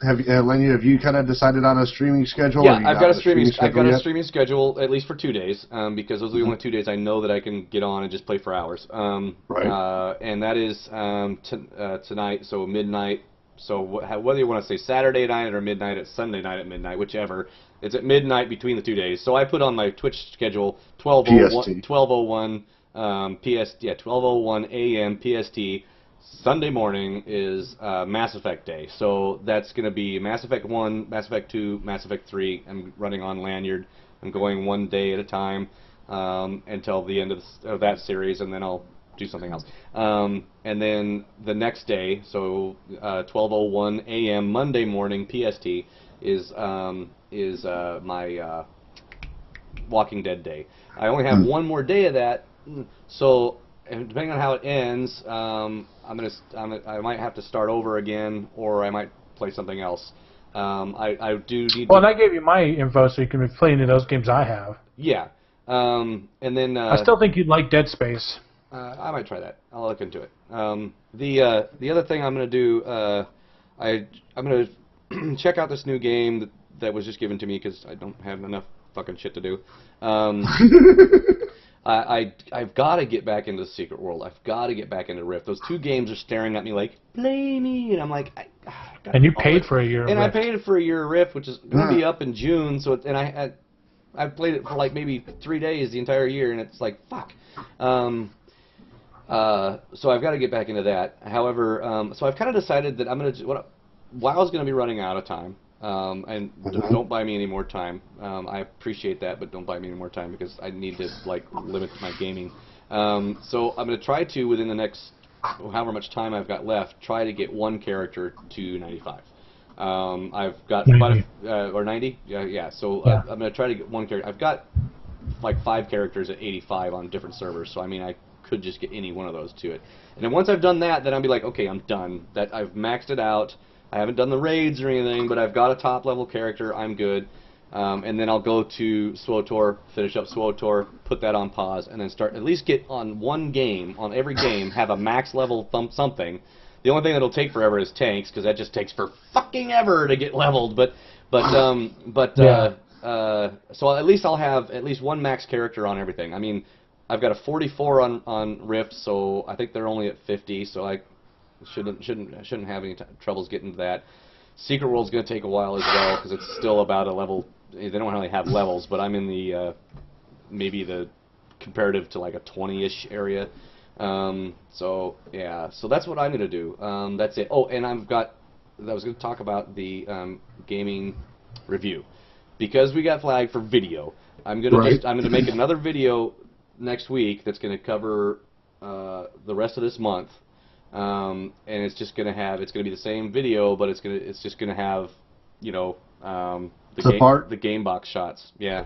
Lenny, have you kind of decided on a streaming schedule? Yeah, I've got a streaming schedule at least for 2 days, because those are the only 2 days I know that I can get on and just play for hours. Right. And that is tonight, so midnight. So whether you want to say Saturday night or midnight, it's Sunday night at midnight, whichever. It's at midnight between the 2 days. So I put on my Twitch schedule 12:01 12:01 a.m. PST. Sunday morning is Mass Effect Day. So that's going to be Mass Effect 1, Mass Effect 2, Mass Effect 3. I'm running on Lanyard. I'm going one day at a time until the end of that series, and then I'll do something else. And then the next day, so 12:01 a.m. Monday morning PST is my Walking Dead day. I only have one more day of that, so depending on how it ends, I might have to start over again, or I might play something else. I do need. Well, and I gave you my info, so you can play any of those games I have. Yeah, and then I still think you'd like Dead Space. I might try that. I'll look into it. The other thing I'm going to do, I'm going to check out this new game that was just given to me because I don't have enough fucking shit to do. I've got to get back into the Secret World. I've got to get back into Rift. Those two games are staring at me like, play me, and I'm like, and you paid for a year of Rift. Rift. I paid for a year of Rift, which is going to be up in June. So I played it for like maybe 3 days the entire year, and it's like, fuck. So I've got to get back into that. However, so I've kind of decided that I'm going to WoW's going to be running out of time. And don't buy me any more time. I appreciate that, but don't buy me any more time because I need to like limit my gaming. So I'm going to try to, within the next however much time I've got left, try to get one character to 95. I've got 90. Or 90. Yeah. So Yeah. I'm going to try to get one character. I've got like 5 characters at 85 on different servers. So I mean, I could just get any one of those to it. And then once I've done that, then I'll be like, okay, I'm done. That I've maxed it out. I haven't done the raids or anything, but I've got a top-level character. I'm good. And then I'll go to SWOTOR, finish up SWOTOR, put that on pause, and then start at least get on one game, on every game, have a max-level something. The only thing that'll take forever is tanks, because that just takes for fucking ever to get leveled. So at least I'll have at least one max character on everything. I mean, I've got a 44 on Rift, so I think they're only at 50, so I shouldn't have any troubles getting to that. Secret World's going to take a while as well because it's still about a level. They don't really have levels, but I'm in the maybe the comparative to like a 20-ish area. So yeah, so that's what I'm going to do. That's it. Oh, and I was going to talk about the gaming review because we got flagged for video. I'm going to make another video next week that's going to cover the rest of this month. And it's just gonna be the same video, but it's just gonna have, you know, the game box shots. Yeah,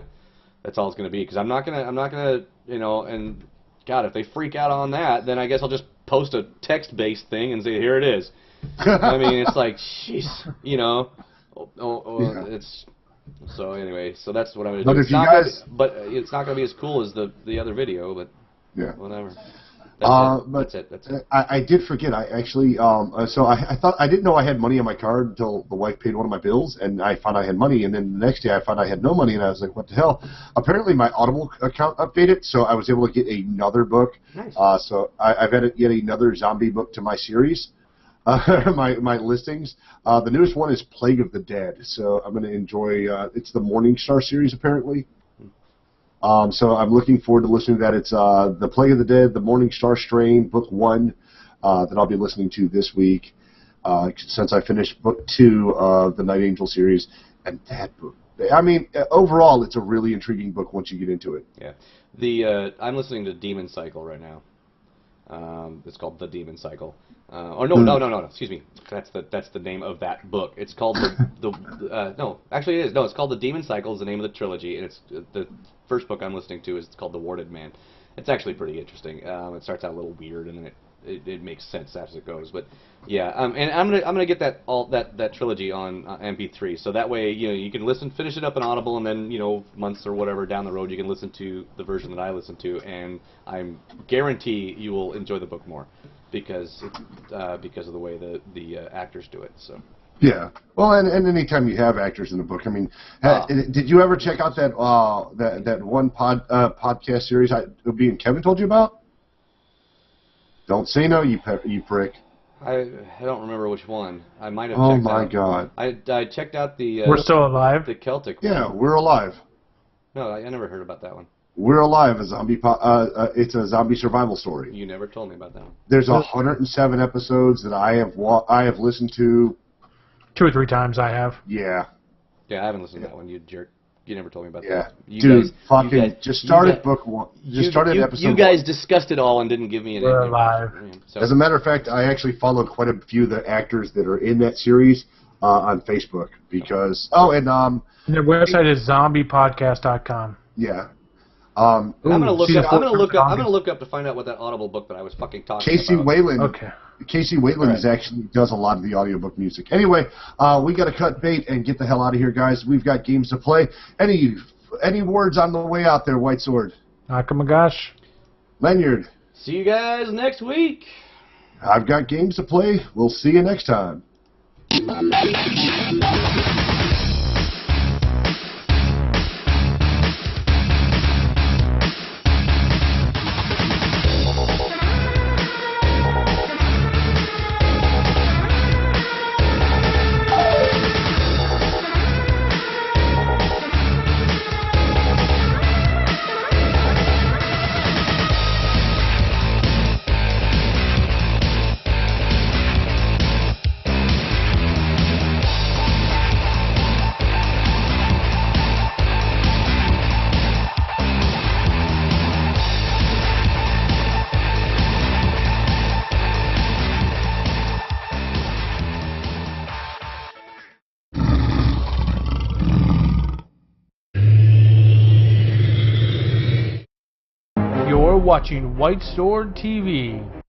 that's all it's gonna be. Because I'm not gonna, you know, and God, if they freak out on that, then I guess I'll just post a text-based thing and say, here it is. I mean, it's like, jeez, you know, it's. So anyway, so that's what I'm gonna do. But it's not gonna be as cool as the other video, but yeah, whatever. That's it. I did forget. I actually, so I thought I didn't know I had money on my card until the wife paid one of my bills, and I found I had money. And then the next day I found I had no money, and I was like, "What the hell?" Apparently my Audible account updated, so I was able to get another book. Nice. So I've added yet another zombie book to my series, my listings. The newest one is Plague of the Dead, so I'm going to enjoy. It's the Morningstar series apparently. So I'm looking forward to listening to that. It's The Plague of the Dead, The Morningstar Strain, Book 1, that I'll be listening to this week, since I finished Book 2 of the Night Angel series. And that book, I mean, overall, it's a really intriguing book once you get into it. Yeah. I'm listening to Demon Cycle right now. It's called The Demon Cycle. No, excuse me. That's the name of that book. It's called no, actually it is. No, it's called The Demon Cycle is the name of the trilogy, and it's the first book I'm listening to is called The Warded Man. It's actually pretty interesting. It starts out a little weird, and then it makes sense as it goes. But yeah, and I'm gonna get that trilogy on MP3, so that way you can finish it up in Audible, and then months or whatever down the road you can listen to the version that I listen to, and I guarantee you will enjoy the book more because of the way the actors do it. So. Yeah. Well, and anytime you have actors in the book, I mean, did you ever check out that one podcast series Kevin told you about? Don't say no, you prick. I don't remember which one. I might have. Oh checked my out. God! I checked out the. We're still alive. The Celtic. Yeah, one. We're alive. No, I never heard about that one. We're Alive, it's a zombie survival story. You never told me about that one. There's 107 episodes that I have listened to. 2 or 3 times I have. Yeah. Yeah, I haven't listened to that one, you jerk. You never told me about Yeah. that. You Dude, guys, just started book one. Just started episode You guys discussed it all and didn't give me any. We're Alive. So. As a matter of fact, I actually followed quite a few of the actors that are in that series on Facebook because and their website is zombiepodcast.com. yeah. I'm gonna look up to find out what that Audible book that I was fucking talking Casey about. Wayland. Okay. Casey Wayland is actually does a lot of the audiobook music. Anyway, we got to cut bait and get the hell out of here, guys. We've got games to play. Any words on the way out there, White Sword? Nakamagash. Lanyard. See you guys next week. I've got games to play. We'll see you next time. You're watching White Sword TV.